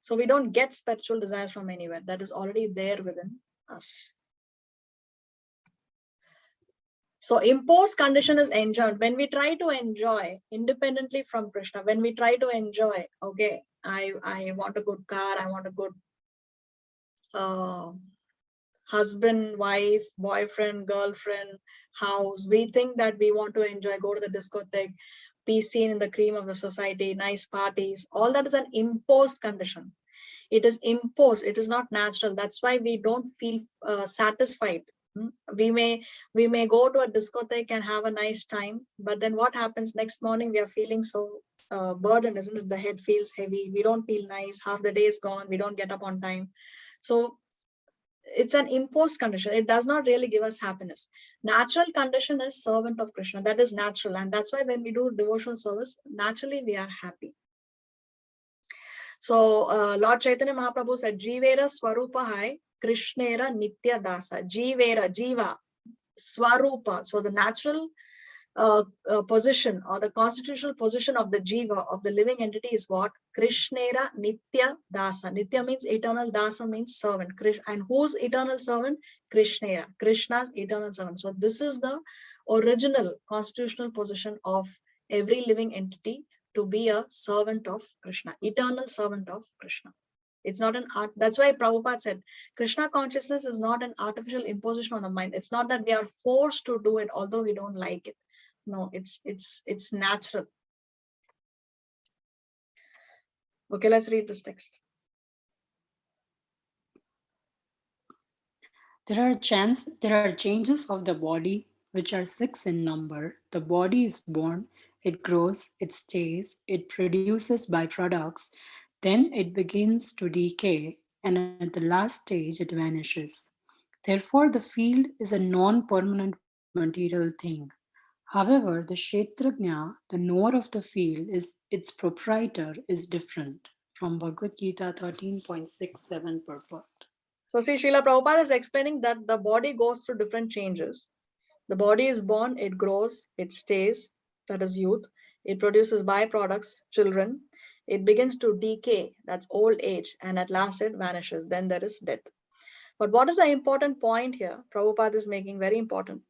Speaker 1: So we don't get spiritual desires from anywhere. That is already there within us. So imposed condition is enjoyed. When we try to enjoy independently from Krishna, when we try to enjoy, okay, I want a good car, I want a good husband, wife, boyfriend, girlfriend, house. We think that we want to enjoy, go to the discotheque, be seen in the cream of the society, nice parties. All that is an imposed condition. It is imposed. It is not natural. That's why we don't feel satisfied. We may go to a discotheque and have a nice time, but then what happens next morning? We are feeling so burdened, isn't it? The head feels heavy. We don't feel nice. Half the day is gone. We don't get up on time. So it's an imposed condition. It does not really give us happiness. Natural condition is servant of Krishna. That is natural. And that's why when we do devotional service, naturally we are happy. So Lord Chaitanya Mahaprabhu said, Jivera Swarupa Hai, Krishnera Nitya Dasa. Jivera, Jiva, Swarupa. So the natural position or the constitutional position of the Jiva, of the living entity is what? Krishnera Nitya Dasa. Nitya means eternal, Dasa means servant. And whose eternal servant? Krishnera, Krishna's eternal servant. So this is the original constitutional position of every living entity, to be a servant of Krishna, eternal servant of Krishna. It's not an art. That's why Prabhupada said, Krishna consciousness is not an artificial imposition on the mind. It's not that we are forced to do it, although we don't like it. No, it's natural. Okay, let's read this text.
Speaker 3: There are changes of the body which are 6 in number. The body is born, it grows, it stays, it produces byproducts, then it begins to decay, and at the last stage it vanishes. Therefore, the field is a non-permanent material thing. However, the Kshetrajna, the knower of the field, is its proprietor, is different. From Bhagavad Gita 13.67 purport.
Speaker 1: So see, Srila Prabhupada is explaining that the body goes through different changes. The body is born, it grows, it stays, that is youth. It produces byproducts, children. It begins to decay, that's old age, and at last it vanishes. Then there is death. But what is the important point here? Prabhupada is making very important.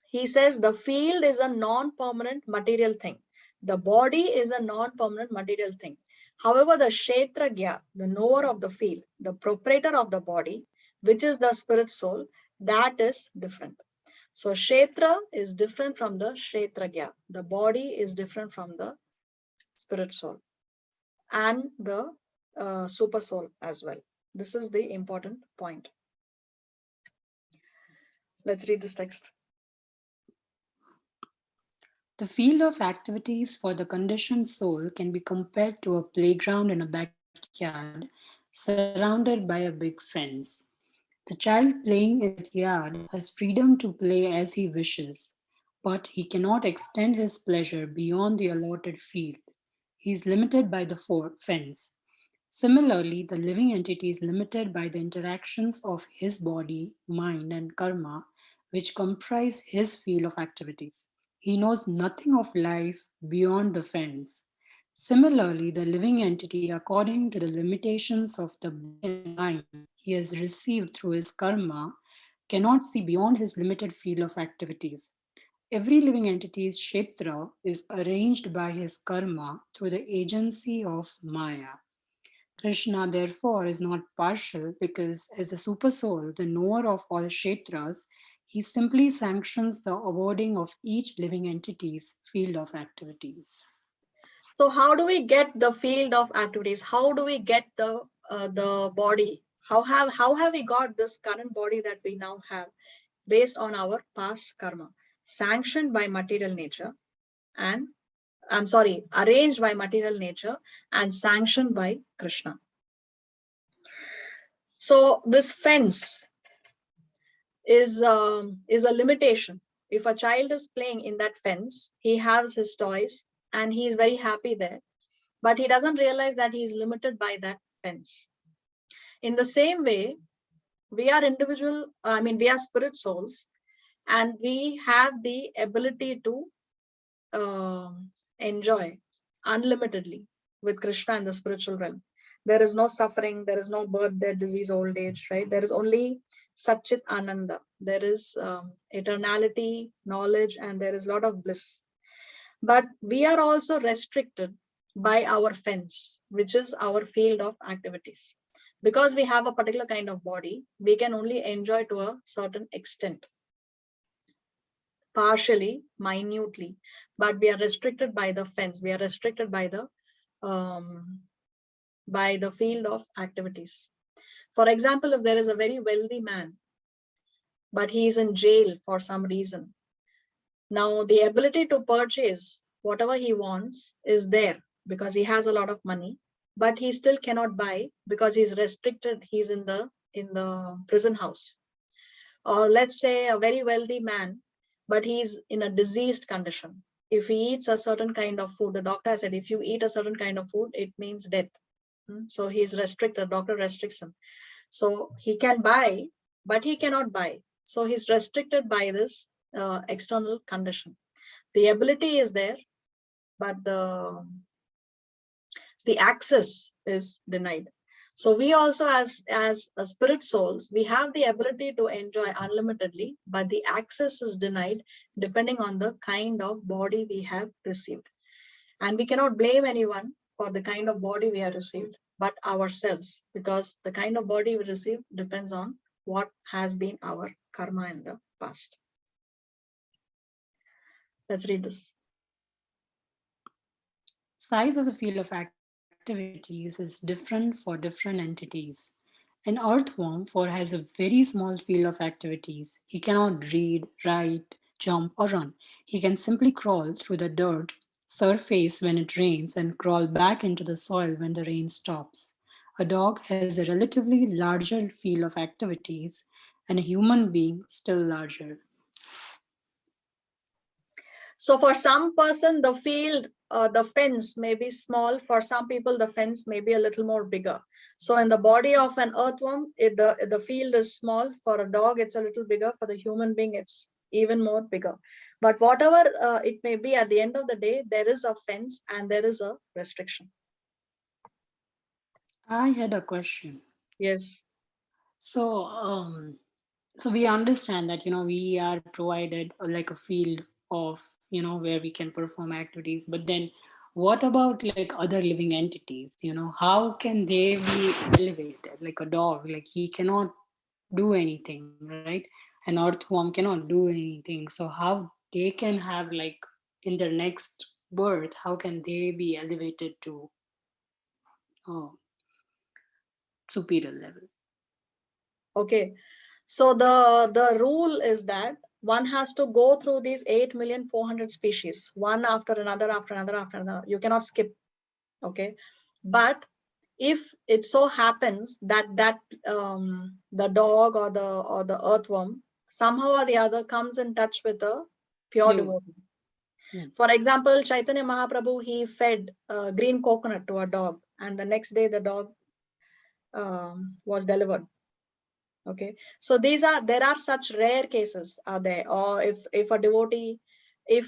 Speaker 1: He says the field is a non-permanent material thing. The body is a non-permanent material thing. However, the Kshetrajna, the knower of the field, the proprietor of the body, which is the spirit soul, that is different. So Kshetra is different from the Kshetrajna. The body is different from the spirit soul and the super soul as well. This is the important point. Let's read this text.
Speaker 3: The field of activities for the conditioned soul can be compared to a playground in a backyard surrounded by a big fence. The child playing in that yard has freedom to play as he wishes, but he cannot extend his pleasure beyond the allotted field. He is limited by the fence. Similarly, the living entity is limited by the interactions of his body, mind, and karma, which comprise his field of activities. He knows nothing of life beyond the fence. Similarly, the living entity, according to the limitations of the mind he has received through his karma, cannot see beyond his limited field of activities. Every living entity's kshetra is arranged by his karma through the agency of Maya. Krishna, therefore, is not partial because, as a super soul, the knower of all kshetras, he simply sanctions the awarding of each living entity's field of activities.
Speaker 1: So how do we get the field of activities? How do we get the body? How have we got this current body that we now have based on our past karma? Sanctioned by material nature and arranged by material nature and sanctioned by Krishna. So this fence is a limitation. If a child is playing in that fence, he has his toys and he is very happy there, but he doesn't realize that he is limited by that fence. In the same way, we are we are spirit souls, and we have the ability to enjoy unlimitedly with Krishna in the spiritual realm. There is no suffering, there is no birth, death, disease, old age, right? There is only Satchit Ananda. There is eternality, knowledge, and there is a lot of bliss. But we are also restricted by our fence, which is our field of activities. Because we have a particular kind of body, we can only enjoy to a certain extent, partially, minutely, but we are restricted by the fence. We are restricted by the field of activities. For example, if there is a very wealthy man, but he is in jail for some reason, now the ability to purchase whatever he wants is there because he has a lot of money, but he still cannot buy because he's restricted. He's in the prison house. Or let's say a very wealthy man, but he's in a diseased condition. If he eats a certain kind of food, the doctor said, if you eat a certain kind of food, it means death. So he's restricted, doctor restricts him. So he can buy, but he cannot buy. So he's restricted by this external condition. The ability is there, but the access is denied. So we also, as spirit souls, we have the ability to enjoy unlimitedly, but the access is denied depending on the kind of body we have received. And we cannot blame anyone for the kind of body we have received, but ourselves, because the kind of body we receive depends on what has been our karma in the past. Let's read this.
Speaker 3: Size of the field of activities is different for different entities. An earthworm has a very small field of activities. He cannot read, write, jump, or run. He can simply crawl through the dirt surface when it rains and crawl back into the soil when the rain stops. A dog has a relatively larger field of activities, and a human being still larger.
Speaker 1: So for some person, the field, the fence may be small. For some people, the fence may be a little more bigger. So in the body of an earthworm, the field is small. For a dog, it's a little bigger. For the human being, it's even more bigger. But whatever it may be, at the end of the day, there is a fence and there is a restriction.
Speaker 3: I had a question.
Speaker 1: Yes.
Speaker 3: So, so we understand that we are provided like a field of where we can perform activities, but then what about like other living entities? How can they be elevated? Like a dog, like he cannot do anything, right? An earthworm cannot do anything. So how they can have like in their next birth, how can they be elevated to superior level?
Speaker 1: Okay. So the rule is that one has to go through these 8,400,000 species, one after another, after another, after another. You cannot skip. Okay. But if it so happens that the dog or the earthworm somehow or the other comes in touch with a pure devotee. For example, Chaitanya Mahaprabhu, he fed green coconut to a dog, and the next day the dog was delivered. Okay, so there are such rare cases are there. Or if a devotee,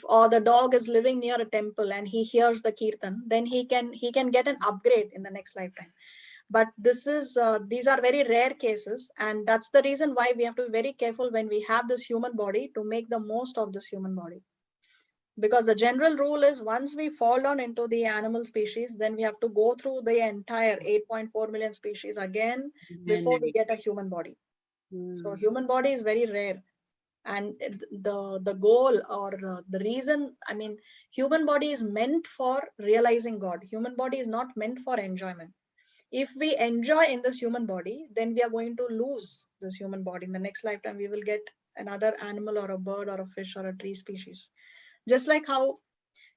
Speaker 1: or the dog is living near a temple and he hears the kirtan, then he can get an upgrade in the next lifetime. But these are very rare cases, and that's the reason why we have to be very careful when we have this human body to make the most of this human body. Because the general rule is once we fall down into the animal species, then we have to go through the entire 8.4 million species again before we get a human body. So human body is very rare. And the goal or the reason, human body is meant for realizing God. Human body is not meant for enjoyment. If we enjoy in this human body, then we are going to lose this human body. In the next lifetime, we will get another animal or a bird or a fish or a tree species. Just like how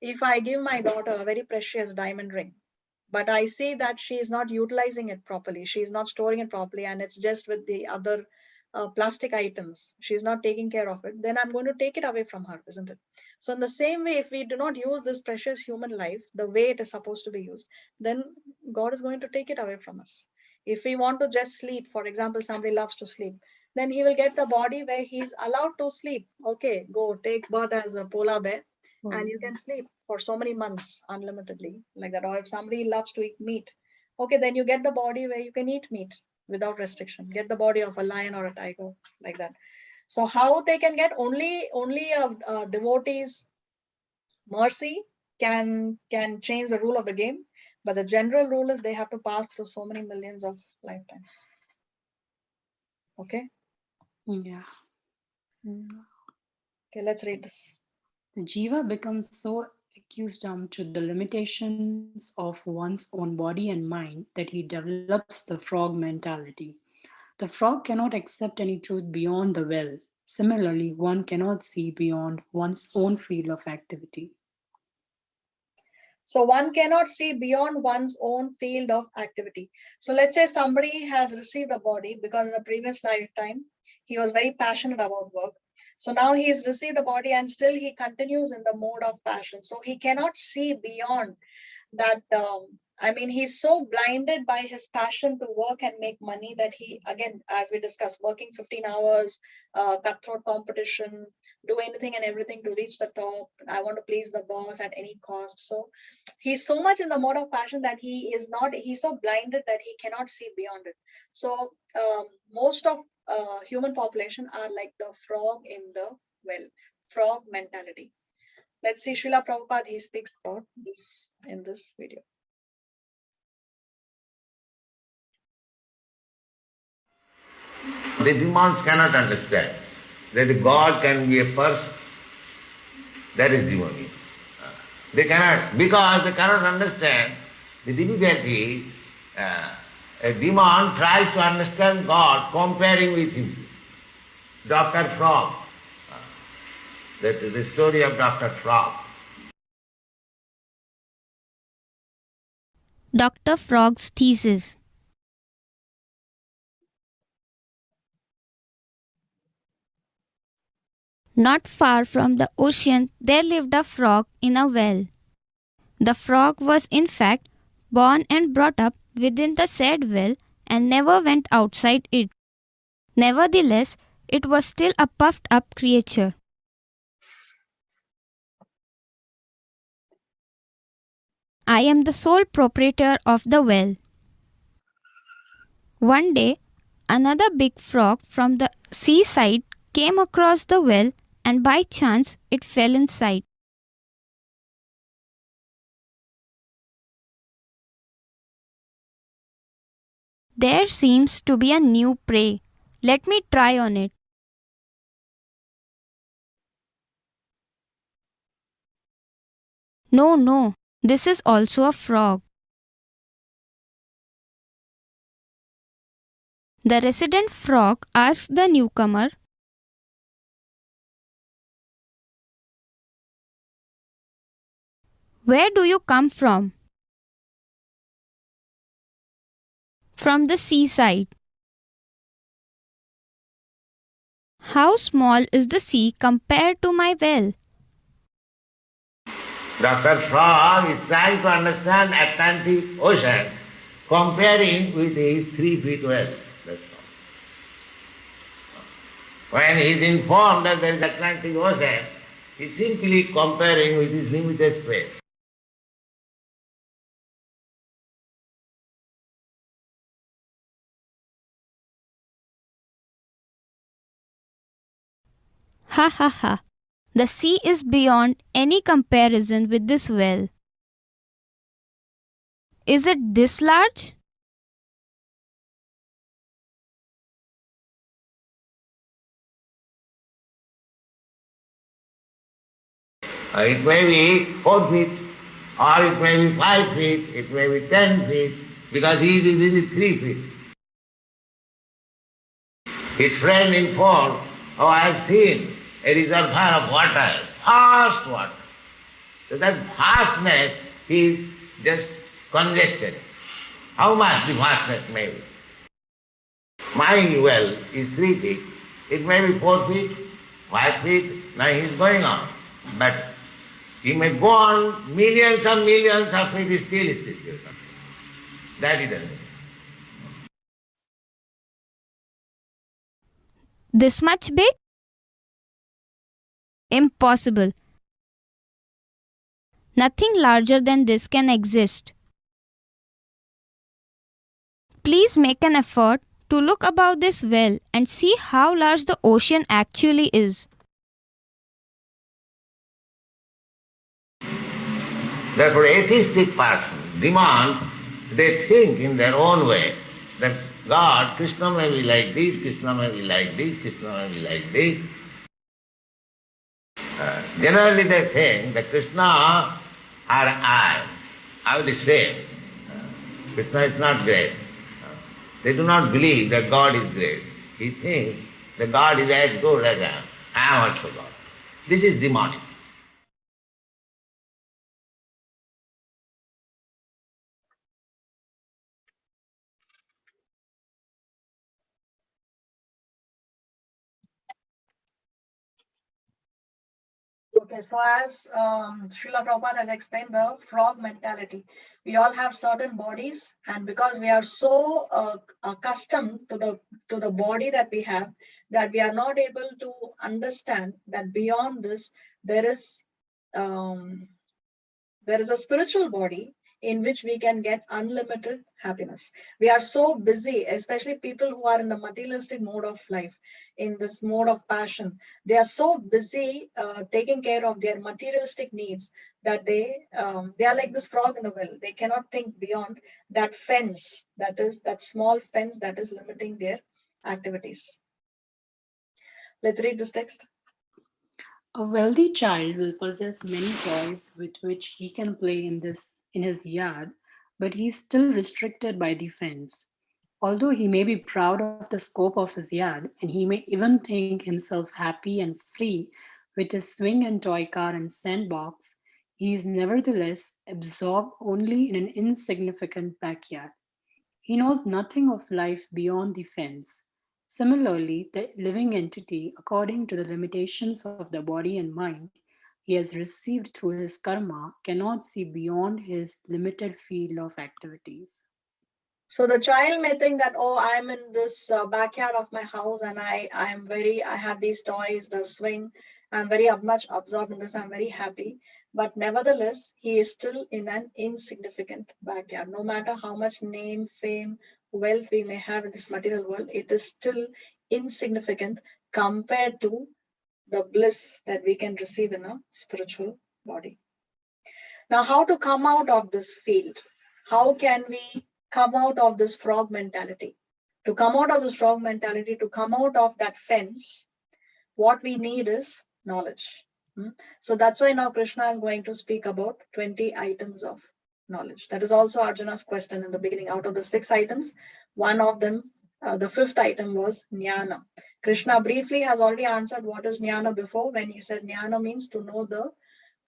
Speaker 1: if I give my daughter a very precious diamond ring, but I see that she is not utilizing it properly. She is not storing it properly, and it's just with the other plastic items. She's not taking care of it. Then I'm going to take it away from her, isn't it? So in the same way, if we do not use this precious human life the way it is supposed to be used, then God is going to take it away from us. If we want to just sleep, for example, somebody loves to sleep, then he will get the body where he's allowed to sleep. Okay, go take birth as a polar bear, and you can sleep for so many months unlimitedly, like that. Or if somebody loves to eat meat, okay, then you get the body where you can eat meat without restriction. Get the body of a lion or a tiger, like that. So how they can get only a devotee's mercy can change the rule of the game, but the general rule is they have to pass through so many millions of lifetimes. Okay.
Speaker 3: Yeah.
Speaker 1: Okay, let's read this.
Speaker 3: The jiva becomes so accustomed to the limitations of one's own body and mind that he develops the frog mentality. The frog cannot accept any truth beyond the well. Similarly, one cannot see beyond one's own field of activity.
Speaker 1: So one cannot see beyond one's own field of activity. So let's say somebody has received a body because in the previous lifetime, he was very passionate about work. So now he has received a body and still he continues in the mode of passion. So he cannot see beyond that. He's so blinded by his passion to work and make money that he, again, as we discussed, working 15 hours, cutthroat competition, do anything and everything to reach the top. I want to please the boss at any cost. So he's so much in the mode of passion that he's so blinded that he cannot see beyond it. So most of human population are like the frog in the well, frog mentality. Let's see Srila Prabhupada, he speaks about this in this video.
Speaker 2: The demons cannot understand that God can be a person. That is demonic. They cannot, because they cannot understand the difficulty. A demon tries to understand God comparing with him. Dr. Frog. That is the story of Dr. Frog.
Speaker 7: Dr. Frog's thesis. Not far from the ocean, there lived a frog in a well. The frog was in fact born and brought up within the said well and never went outside it. Nevertheless, it was still a puffed up creature. I am the sole proprietor of the well. One day, another big frog from the seaside came across the well and by chance it fell inside. There seems to be a new prey. Let me try on it. No, this is also a frog. The resident frog asked the newcomer, "Where do you come from?" "From the seaside." "How small is the sea compared to my well?"
Speaker 2: Dr. Frog is trying to understand Atlantic Ocean, comparing with his 3 feet well. That's all. When he is informed that there is Atlantic Ocean, he is simply comparing with his limited space.
Speaker 7: Ha ha ha. The sea is beyond any comparison with this well. Is it this large?
Speaker 2: It may be 4 feet, or it may be 5 feet, it may be 10 feet, because he is within 3 feet. His friend informed, "Oh, I have seen a reservoir of water, vast water." So that vastness is just congested. How much the vastness may be? My well is 3 feet. It may be 4 feet, 5 feet. Now he is going on. But he may go on millions of feet, still is still. That he doesn't.
Speaker 7: This much big? Impossible. Nothing larger than this can exist. Please make an effort to look about this well and see how large the ocean actually is.
Speaker 2: Therefore, atheistic persons demand, they think in their own way that God, Krishna may be like this, Krishna may be like this, Krishna may be like this. Generally they think that Krishna or I are the same. Krishna is not great. They do not believe that God is great. He thinks that God is as good as I am. I am also God. This is demonic.
Speaker 1: Okay, so as Srila Prabhupada has explained the frog mentality, we all have certain bodies, and because we are so accustomed to the body that we have, that we are not able to understand that beyond this there is a spiritual body in which we can get unlimited happiness. We are so busy, especially people who are in the materialistic mode of life, in this mode of passion. They are so busy taking care of their materialistic needs that they are like this frog in the well. They cannot think beyond that fence, that small fence that is limiting their activities. Let's read this text.
Speaker 3: A wealthy child will possess many toys with which he can play in his yard, but he is still restricted by the fence. Although he may be proud of the scope of his yard, and he may even think himself happy and free with his swing and toy car and sandbox, he is nevertheless absorbed only in an insignificant backyard. He knows nothing of life beyond the fence. Similarly, the living entity, according to the limitations of the body and mind he has received through his karma, cannot see beyond his limited field of activities.
Speaker 1: So the child may think that, oh, I'm in this backyard of my house and I have these toys, the swing, I'm very much absorbed in this, I'm very happy. But nevertheless, he is still in an insignificant backyard. No matter how much name, fame, wealth we may have in this material world, it is still insignificant compared to the bliss that we can receive in a spiritual body. Now, how to come out of this field? How can we come out of this frog mentality? To come out of this frog mentality, to come out of that fence, what we need is knowledge. So that's why now Krishna is going to speak about 20 items of knowledge. That is also Arjuna's question in the beginning. Out of the 6 items, one of them, the 5th item was jnana. Krishna briefly has already answered what is jnana before when he said jnana means to know the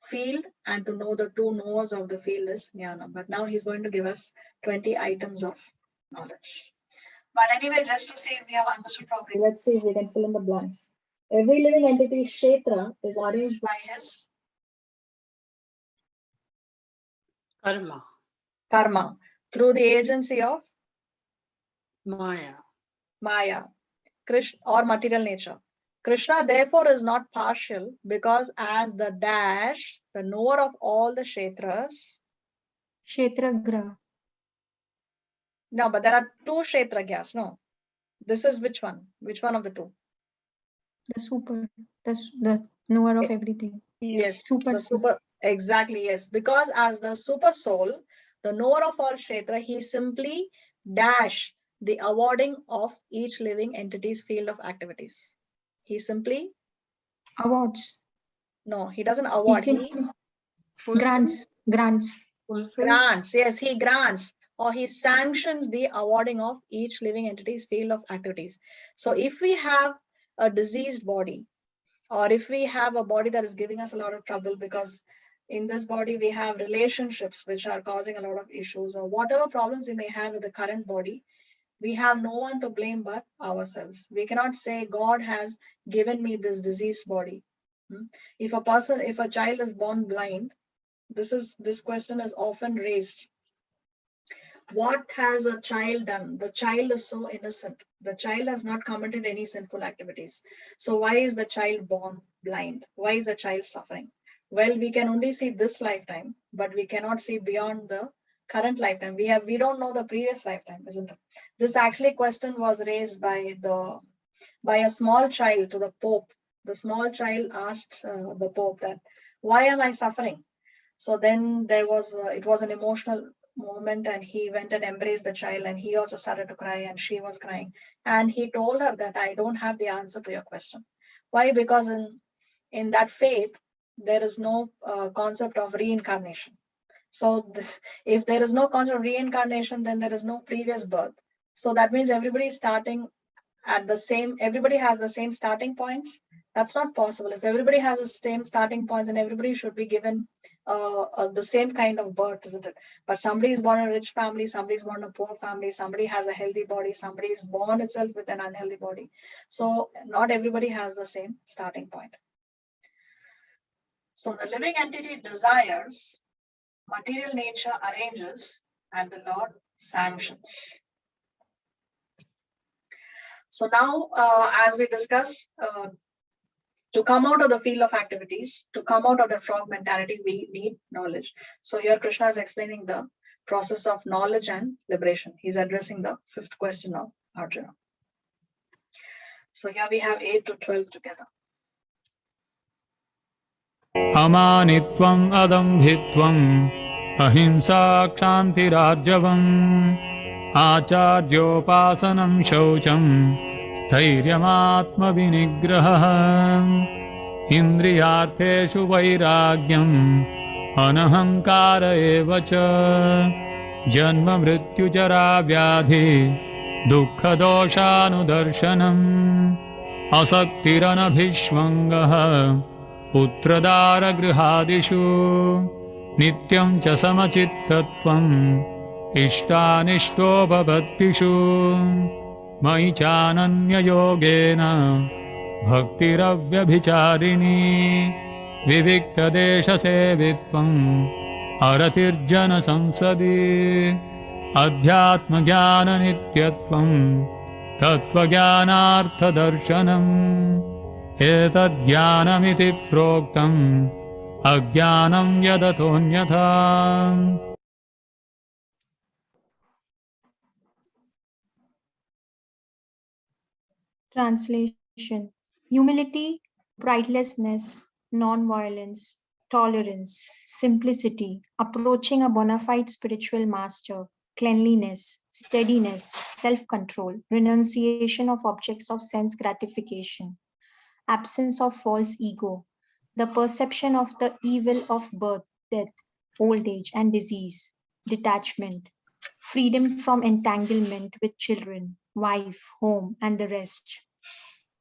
Speaker 1: field, and to know the 2 knowers of the field is jnana. But now he's going to give us 20 items of knowledge. But anyway, just to see if we have understood properly, let's see if we can fill in the blanks. Every living entity, kshetra, is arranged by his karma through the agency of Maya, Krishna, or material nature. Krishna therefore is not partial, because as the dash, the knower of all the kshetras.
Speaker 5: Kshetragra.
Speaker 1: No, but there are 2 kshetragyas. No, this is which one? Which one of the 2?
Speaker 5: The knower of everything.
Speaker 1: Yes,
Speaker 5: Super.
Speaker 1: Exactly, yes. Because as the super soul, the knower of all kshetra, he simply dash the awarding of each living entity's field of activities. He simply
Speaker 5: Awards.
Speaker 1: No, he doesn't award. He
Speaker 5: grants.
Speaker 1: Grants, yes, he grants or he sanctions the awarding of each living entity's field of activities. So if we have a diseased body, or if we have a body that is giving us a lot of trouble because In this body, we have relationships which are causing a lot of issues, or whatever problems we may have with the current body, we have no one to blame but ourselves. We cannot say God has given me this diseased body. If a child is born blind, this question is often raised. What has a child done? The child is so innocent. The child has not committed any sinful activities. So why is the child born blind? Why is the child suffering? Well, we can only see this lifetime, but we cannot see beyond the current lifetime. We don't know the previous lifetime, isn't it? This actually question was raised by a small child to the Pope. The small child asked the Pope that, why am I suffering? So then it was an emotional moment, and he went and embraced the child, and he also started to cry, and she was crying. And he told her that I don't have the answer to your question. Why? Because in that faith, there is no concept of reincarnation. So if there is no concept of reincarnation, then there is no previous birth. So that means everybody is starting everybody has the same starting point. That's not possible. If everybody has the same starting points, and everybody should be given the same kind of birth, isn't it? But somebody is born in a rich family, somebody is born in a poor family, somebody has a healthy body, somebody is born itself with an unhealthy body. So not everybody has the same starting point. So the living entity desires, material nature arranges, and the Lord sanctions. So now, as we discuss, to come out of the field of activities, to come out of the frog mentality, we need knowledge. So here Krishna is explaining the process of knowledge and liberation. He's addressing the 5th question of Arjuna. So here we have 8 to 12 together.
Speaker 6: अमानित्वम् अदम्भित्वम् अहिंसा क्षान्तिरार्जवम् आचार्योपासनं शौचं स्थैर्यमात्मविनिग्रहः इन्द्रियार्थेषु वैराग्यम् अनहङ्कार एव च जन्म मृत्युजरा व्याधि दुःखदोषानुदर्शनम् असक्तिरनभिष्वङ्गः पुत्रदारगृहादिषु नित्यं च समचित्तत्वम् इष्टानिष्टोपपत्तिषु मयि चानन्ययोगेन भक्तिरव्यभिचारिणी विविक्तदेशसेवित्वम् अरतिर्जनसंसदि अध्यात्मज्ञाननित्यत्वम् तत्त्वज्ञानार्थदर्शनम् एतज्ज्ञानमिति प्रोक्तम् अज्ञानं यदतोऽन्यथा.
Speaker 5: Translation: humility, pridelessness, non-violence, tolerance, simplicity, approaching a bona fide spiritual master, cleanliness, steadiness, self-control, renunciation of objects of sense gratification, absence of false ego, the perception of the evil of birth, death, old age, and disease, detachment, freedom from entanglement with children, wife, home, and the rest,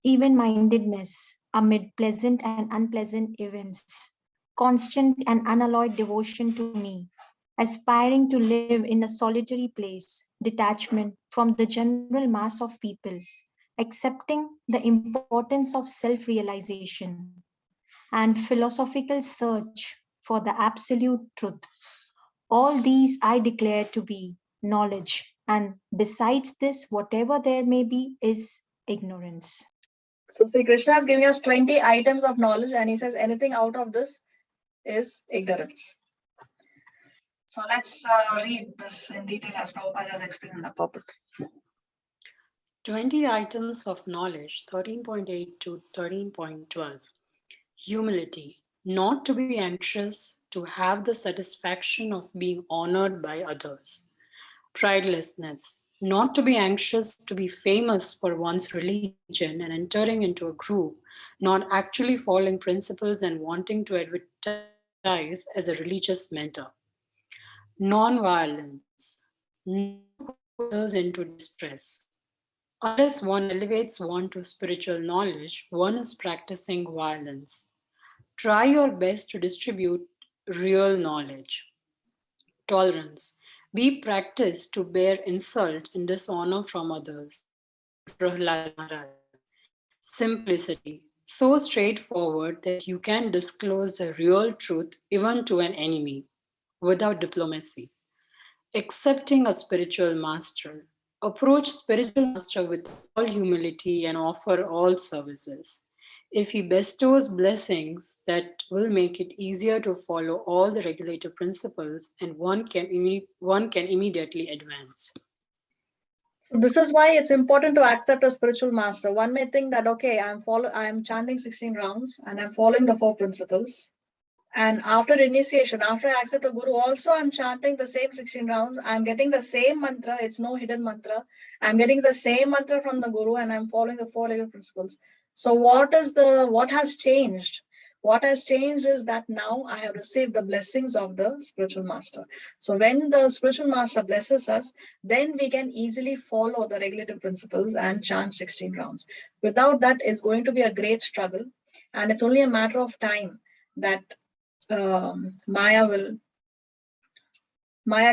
Speaker 5: even-mindedness amid pleasant and unpleasant events, constant and unalloyed devotion to me, aspiring to live in a solitary place, detachment from the general mass of people, accepting the importance of self-realization, and philosophical search for the absolute truth. All these I declare to be knowledge, and besides this, whatever there may be is ignorance.
Speaker 1: So see, Krishna is giving us 20 items of knowledge, and he says anything out of this is ignorance. So let's read this in detail as Prabhupada has explained in the purport.
Speaker 3: 20 items of knowledge, 13.8 to 13.12. Humility, not to be anxious to have the satisfaction of being honored by others. Pridelessness, not to be anxious to be famous for one's religion and entering into a group, not actually following principles and wanting to advertise as a religious mentor. Non-violence, not to put others into distress. Unless one elevates one to spiritual knowledge, one is practicing violence. Try your best to distribute real knowledge. Tolerance. We practice to bear insult and dishonor from others, says Prahlad Maharaj. Simplicity. So straightforward that you can disclose the real truth even to an enemy without diplomacy. Accepting a spiritual master. Approach spiritual master with all humility and offer all services. If he bestows blessings, that will make it easier to follow all the regulative principles and one can immediately advance.
Speaker 1: So this is why it's important to accept a spiritual master. One may think that, okay, I am chanting 16 rounds and I'm following the 4 principles. And after initiation, after I accept a guru, also I'm chanting the same 16 rounds. I'm getting the same mantra. It's no hidden mantra. I'm getting the same mantra from the guru and I'm following the 4 legal principles. So what has changed? What has changed is that now I have received the blessings of the spiritual master. So when the spiritual master blesses us, then we can easily follow the regulative principles and chant 16 rounds. Without that, it's going to be a great struggle. And it's only a matter of time that Maya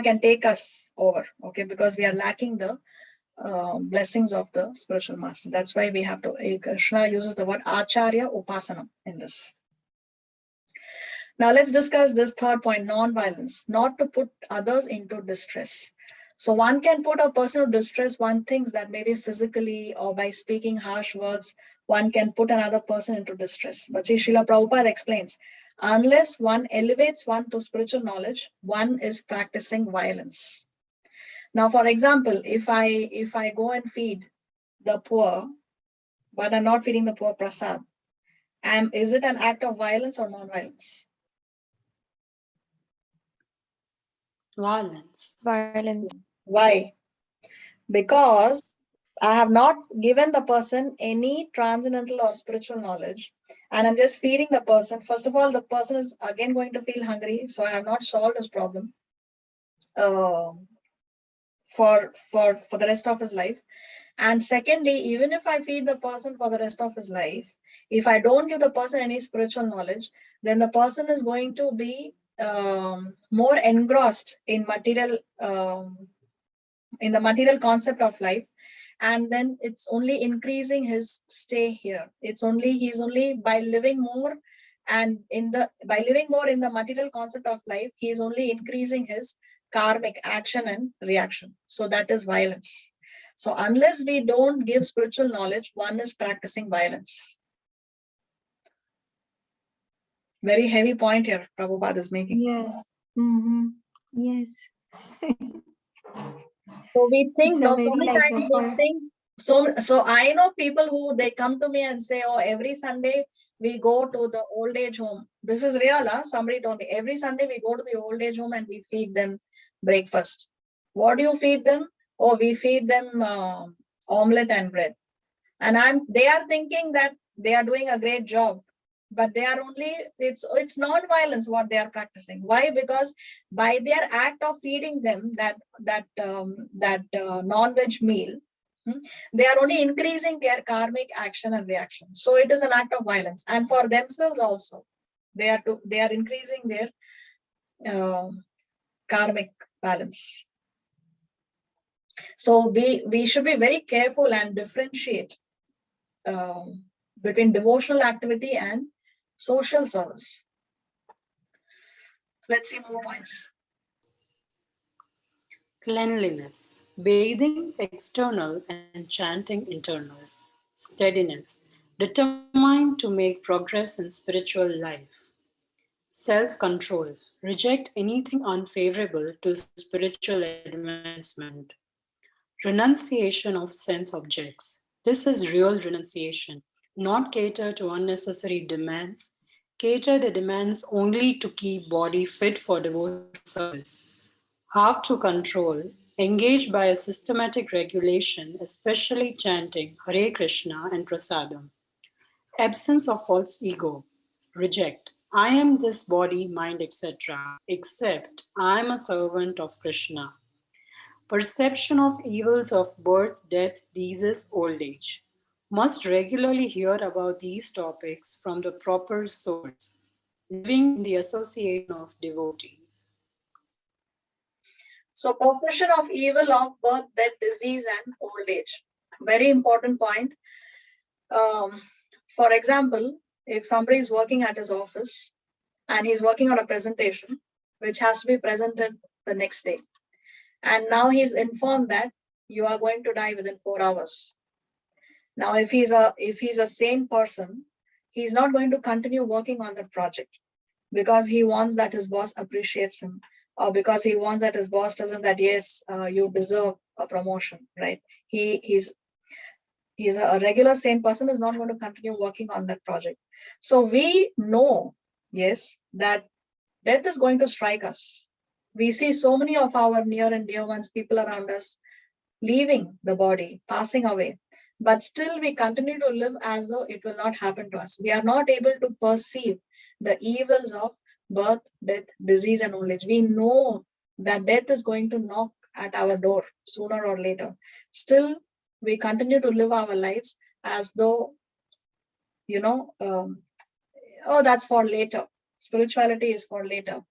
Speaker 1: can take us over, okay, because we are lacking the blessings of the spiritual master. That's why we have to, Krishna uses the word Acharya Upasana in this. Now let's discuss this third point, non-violence, not to put others into distress. So one can put a person to distress, one thinks that maybe physically or by speaking harsh words, one can put another person into distress. But see, Srila Prabhupada explains, unless one elevates one to spiritual knowledge, one is practicing violence. Now, for example, if I go and feed the poor, but I'm not feeding the poor prasad, is it an act of violence or non-violence?
Speaker 3: Violence.
Speaker 4: Violent.
Speaker 1: Why? Because I have not given the person any transcendental or spiritual knowledge, and I'm just feeding the person. First of all, the person is again going to feel hungry, so I have not solved his problem for the rest of his life. And secondly, even if I feed the person for the rest of his life, if I don't give the person any spiritual knowledge, then the person is going to be more engrossed in in the material concept of life, and then it's only increasing his stay here. He's only by living more and in the material concept of life, he is only increasing his karmic action and reaction. So that is violence. So unless we don't give spiritual knowledge, one is practicing violence. Very heavy point here Prabhupada is making.
Speaker 5: Yes. Yes.
Speaker 1: So we think,
Speaker 5: It's a
Speaker 1: so
Speaker 5: very
Speaker 1: many
Speaker 5: like
Speaker 1: times we think, so I know people who they come to me and say, oh, every Sunday we go to the old age home. This is real, huh? Somebody told me every Sunday we go to the old age home and we feed them breakfast. What do you feed them? Oh, we feed them omelette and bread. And they are thinking that they are doing a great job, but they are only, it's non-violence what they are practicing. Why? Because by their act of feeding them that non-veg meal, they are only increasing their karmic action and reaction. So it is an act of violence, and for themselves also, they are increasing their karmic balance. So we should be very careful and differentiate between devotional activity and social service. Let's see more points.
Speaker 3: Cleanliness. Bathing external and chanting internal. Steadiness. Determined to make progress in spiritual life. Self-control. Reject anything unfavorable to spiritual advancement. Renunciation of sense objects. This is real renunciation. Not cater to unnecessary demands. Cater the demands only to keep body fit for devotional service. How to control. Engage by a systematic regulation, especially chanting Hare Krishna and Prasadam. Absence of false ego. Reject. I am this body, mind, etc. Except I am a servant of Krishna. Perception of evils of birth, death, disease, old age. Must regularly hear about these topics from the proper source. living in the association of devotees.
Speaker 1: So profession of evil of birth, death, disease, and old age. Very important point. For example, if somebody is working at his office and he's working on a presentation, which has to be presented the next day, and now he's informed that you are going to die within 4 hours. Now, if he's a sane person, he's not going to continue working on that project because he wants that his boss appreciates him, or because he wants that his boss tells him that yes, you deserve a promotion, right? He's a regular sane person is not going to continue working on that project. So we know, yes, that death is going to strike us. We see so many of our near and dear ones, people around us, leaving the body, passing away. But still we continue to live as though it will not happen to us. We are not able to perceive the evils of birth, death, disease, and old age. We know that death is going to knock at our door sooner or later. Still, we continue to live our lives as though, oh, that's for later. Spirituality is for later.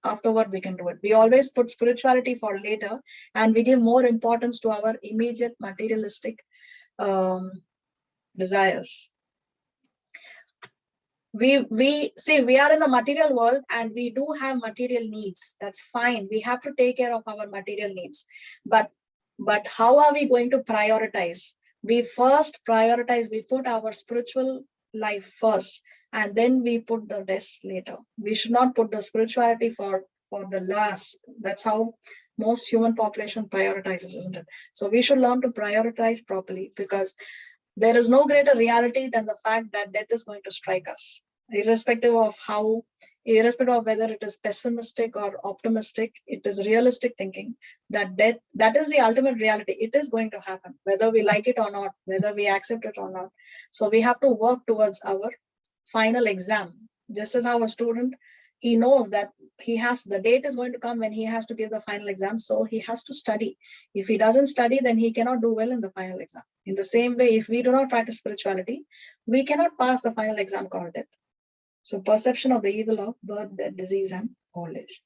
Speaker 1: Afterward, we can do it. We always put spirituality for later, and we give more importance to our immediate materialistic desires. We see we are in the material world and we do have material needs. That's fine. We have to take care of our material needs. But how are we going to prioritize? We first prioritize, we put our spiritual life first, and then we put the rest later. We should not put the spirituality for the last. That's how most human population prioritizes, isn't it? So we should learn to prioritize properly, because there is no greater reality than the fact that death is going to strike us, irrespective of whether it is pessimistic or optimistic. It is realistic thinking that death, that is the ultimate reality. It is going to happen, whether we like it or not, whether we accept it or not. So we have to work towards our final exam. Just as how a student, he knows that the date is going to come when he has to give the final exam, so he has to study. If he doesn't study, then he cannot do well in the final exam. In the same way, if we do not practice spirituality, we cannot pass the final exam called death. So perception of the evil of birth, death, disease, and old age.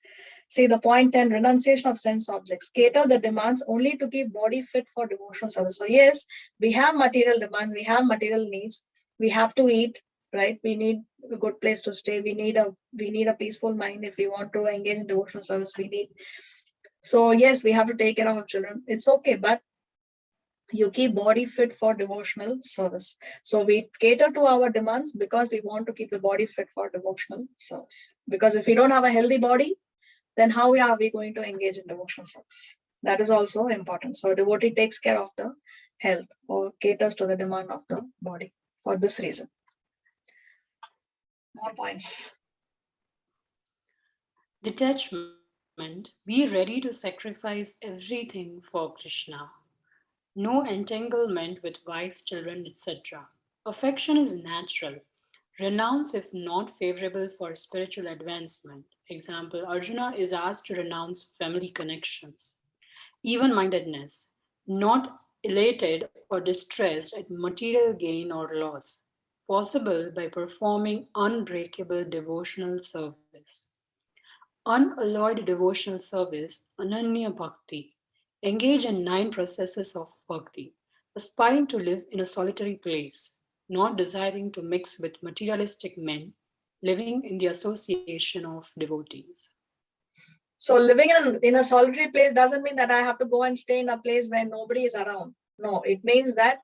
Speaker 1: See the point 10, renunciation of sense objects. Cater the demands only to keep body fit for devotional service. So yes, we have material demands, we have material needs. We have to eat, right? We need a good place to stay. We need a peaceful mind. If we want to engage in devotional service, we need. So yes, we have to take care of our children. It's okay, but you keep body fit for devotional service. So we cater to our demands because we want to keep the body fit for devotional service. Because if we don't have a healthy body, then how are we going to engage in devotional service? That is also important. So a devotee takes care of the health or caters to the demand of the body for this reason. More points.
Speaker 3: Detachment, be ready to sacrifice everything for Krishna. No entanglement with wife, children, etc. Affection is natural. Renounce if not favorable for spiritual advancement. Example, Arjuna is asked to renounce family connections. Even-mindedness, not elated or distressed at material gain or loss, possible by performing unbreakable devotional service. Unalloyed devotional service, Ananya Bhakti, engage in 9 processes of bhakti, aspiring to live in a solitary place, not desiring to mix with materialistic men, living in the association of devotees.
Speaker 1: So living in a solitary place doesn't mean that I have to go and stay in a place where nobody is around. No, it means that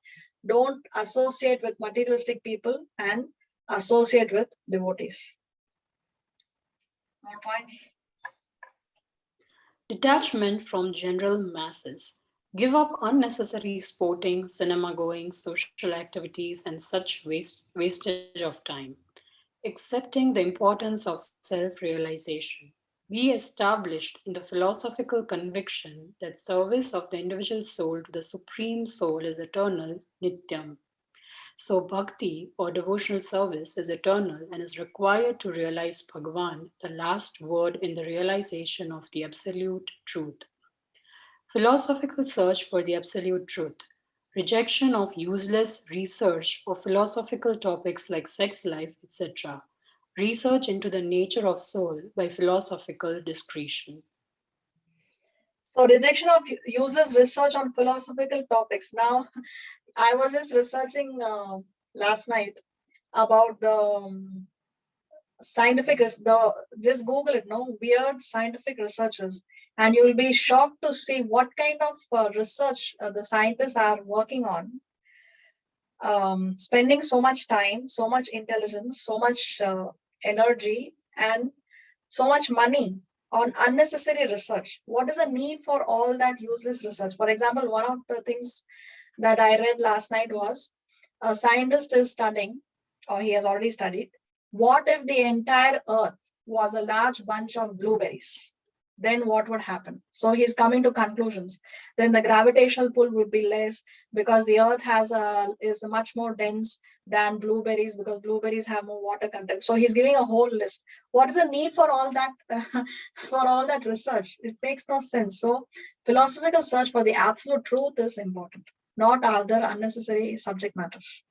Speaker 1: don't associate with materialistic people and associate with devotees. More points.
Speaker 3: Detachment from general masses. Give up unnecessary sporting, cinema going, social activities, and such wastage of time. Accepting the importance of self realization. Be established in the philosophical conviction that service of the individual soul to the Supreme Soul is eternal, nityam. So, bhakti or devotional service is eternal and is required to realize Bhagavan, the last word in the realization of the absolute truth. Philosophical search for the absolute truth. Rejection of useless research or philosophical topics like sex life, etc. research into the nature of soul by philosophical discretion.
Speaker 1: So rejection of users research on philosophical topics. Now, I was just researching last night about the scientific, just Google it, no, weird scientific researches, and you will be shocked to see what kind of research the scientists are working on, spending so much time, so much intelligence, so much energy, and so much money on unnecessary research. What is the need for all that useless research? For example, one of the things that I read last night was a scientist is studying, or he has already studied, what if the entire earth was a large bunch of blueberries? Then what would happen? So he's coming to conclusions. Then the gravitational pull would be less because the earth is much more dense than blueberries because blueberries have more water content. So he's giving a whole list. What is the need for all that for all that research? It makes no sense. So philosophical search for the absolute truth is important, not other unnecessary subject matters.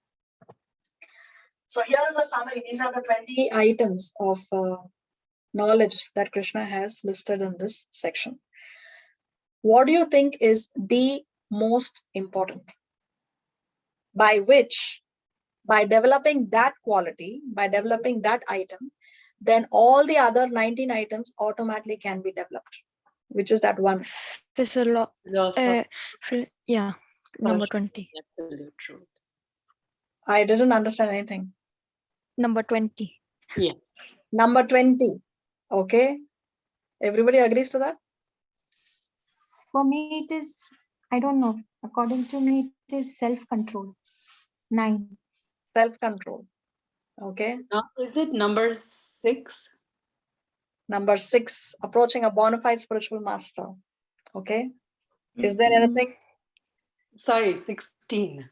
Speaker 1: So here is a summary. These are the 20 items of knowledge that Krishna has listed in this section. What do you think is the most important? By which, by developing that quality, by developing that item, then all the other 19 items automatically can be developed. Which is that one?
Speaker 4: Yeah, number 20.
Speaker 3: Absolute truth.
Speaker 1: I didn't understand anything.
Speaker 4: Number 20.
Speaker 3: Yeah.
Speaker 1: Number 20. Okay. Everybody agrees to that?
Speaker 5: For me, it is, I don't know. According to me, it is self-control. 9.
Speaker 1: Self-control. Okay.
Speaker 3: Now, is it number 6?
Speaker 1: Number 6, approaching a bona fide spiritual master. Okay. Is there anything?
Speaker 3: Sorry, 16.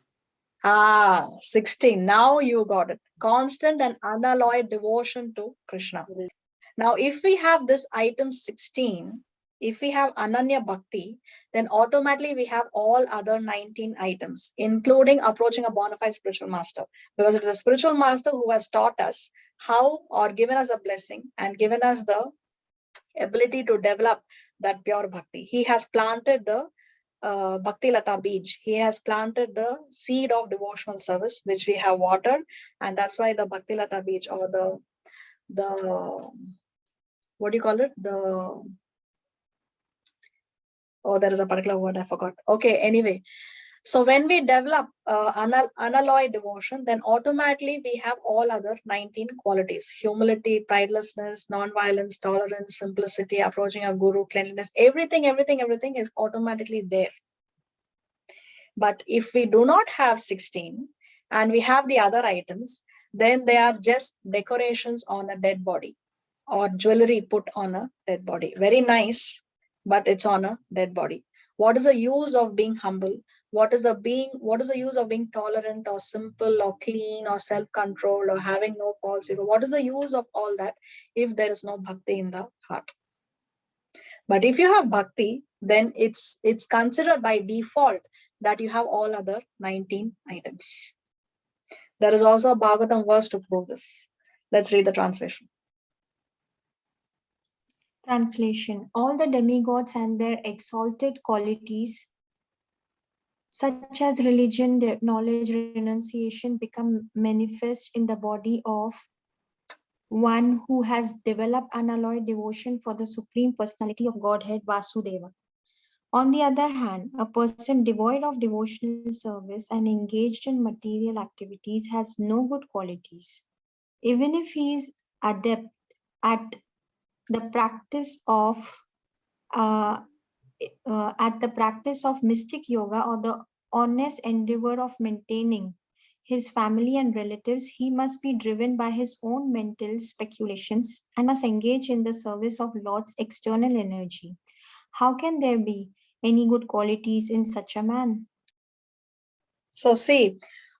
Speaker 1: 16. Now you got it. Constant and unalloyed devotion to Krishna. Now, if we have this item 16, if we have Ananya Bhakti, then automatically we have all other 19 items, including approaching a bona fide spiritual master. Because it is a spiritual master who has taught us how, or given us a blessing and given us the ability to develop that pure bhakti. He has planted the Bhakti Lata Bij. He has planted the seed of devotional service, which we have watered. And that's why the Bhakti Lata Bij, or the what do you call it? There is a particular word I forgot. Okay, anyway. So when we develop unalloyed devotion, then automatically we have all other 19 qualities: humility, pridelessness, non-violence, tolerance, simplicity, approaching a guru, cleanliness, everything is automatically there. But if we do not have 16 and we have the other items, then they are just decorations on a dead body, or jewelry put on a dead body. Very nice, but it's on a dead body. What is the use of being humble? What is the use of being tolerant or simple or clean or self-controlled or having no false ego? What is the use of all that if there is no bhakti in the heart? But if you have bhakti, then it's considered by default that you have all other 19 items. There is also a Bhagavatam verse to prove this. Let's read the translation.
Speaker 5: Translation. All the demigods and their exalted qualities, such as religion, knowledge, renunciation, become manifest in the body of one who has developed unalloyed devotion for the Supreme Personality of Godhead, Vasudeva. On the other hand, a person devoid of devotional service and engaged in material activities has no good qualities. Even if he is adept at the practice of mystic yoga or the honest endeavor of maintaining his family and relatives, he must be driven by his own mental speculations and must engage in the service of Lord's external energy. How can there be any good qualities in such a man?
Speaker 1: So see,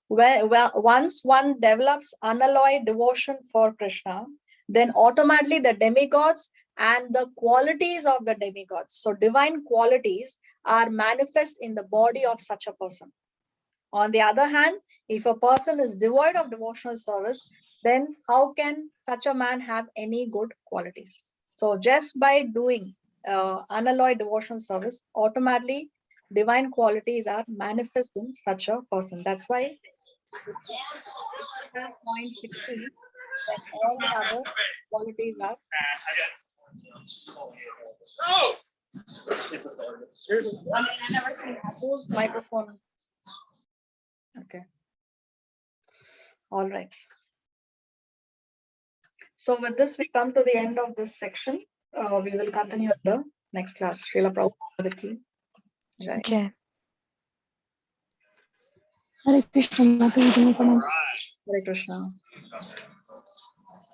Speaker 1: once one develops unalloyed devotion for Krishna, then automatically the demigods and the qualities of the demigods, so divine qualities, are manifest in the body of such a person. On the other hand, if a person is devoid of devotional service, then how can such a man have any good qualities? So just by doing unalloyed devotional service, automatically divine qualities are manifest in such a person. That's why this point 16, then all the other qualities are. Whose microphone? Okay. All right. So with this, we come to the end of this section. We will continue in the next class. Srila Prabhupada. Jai.
Speaker 4: Jai.
Speaker 8: Hare Krishna, Mataji.
Speaker 1: Hare Krishna.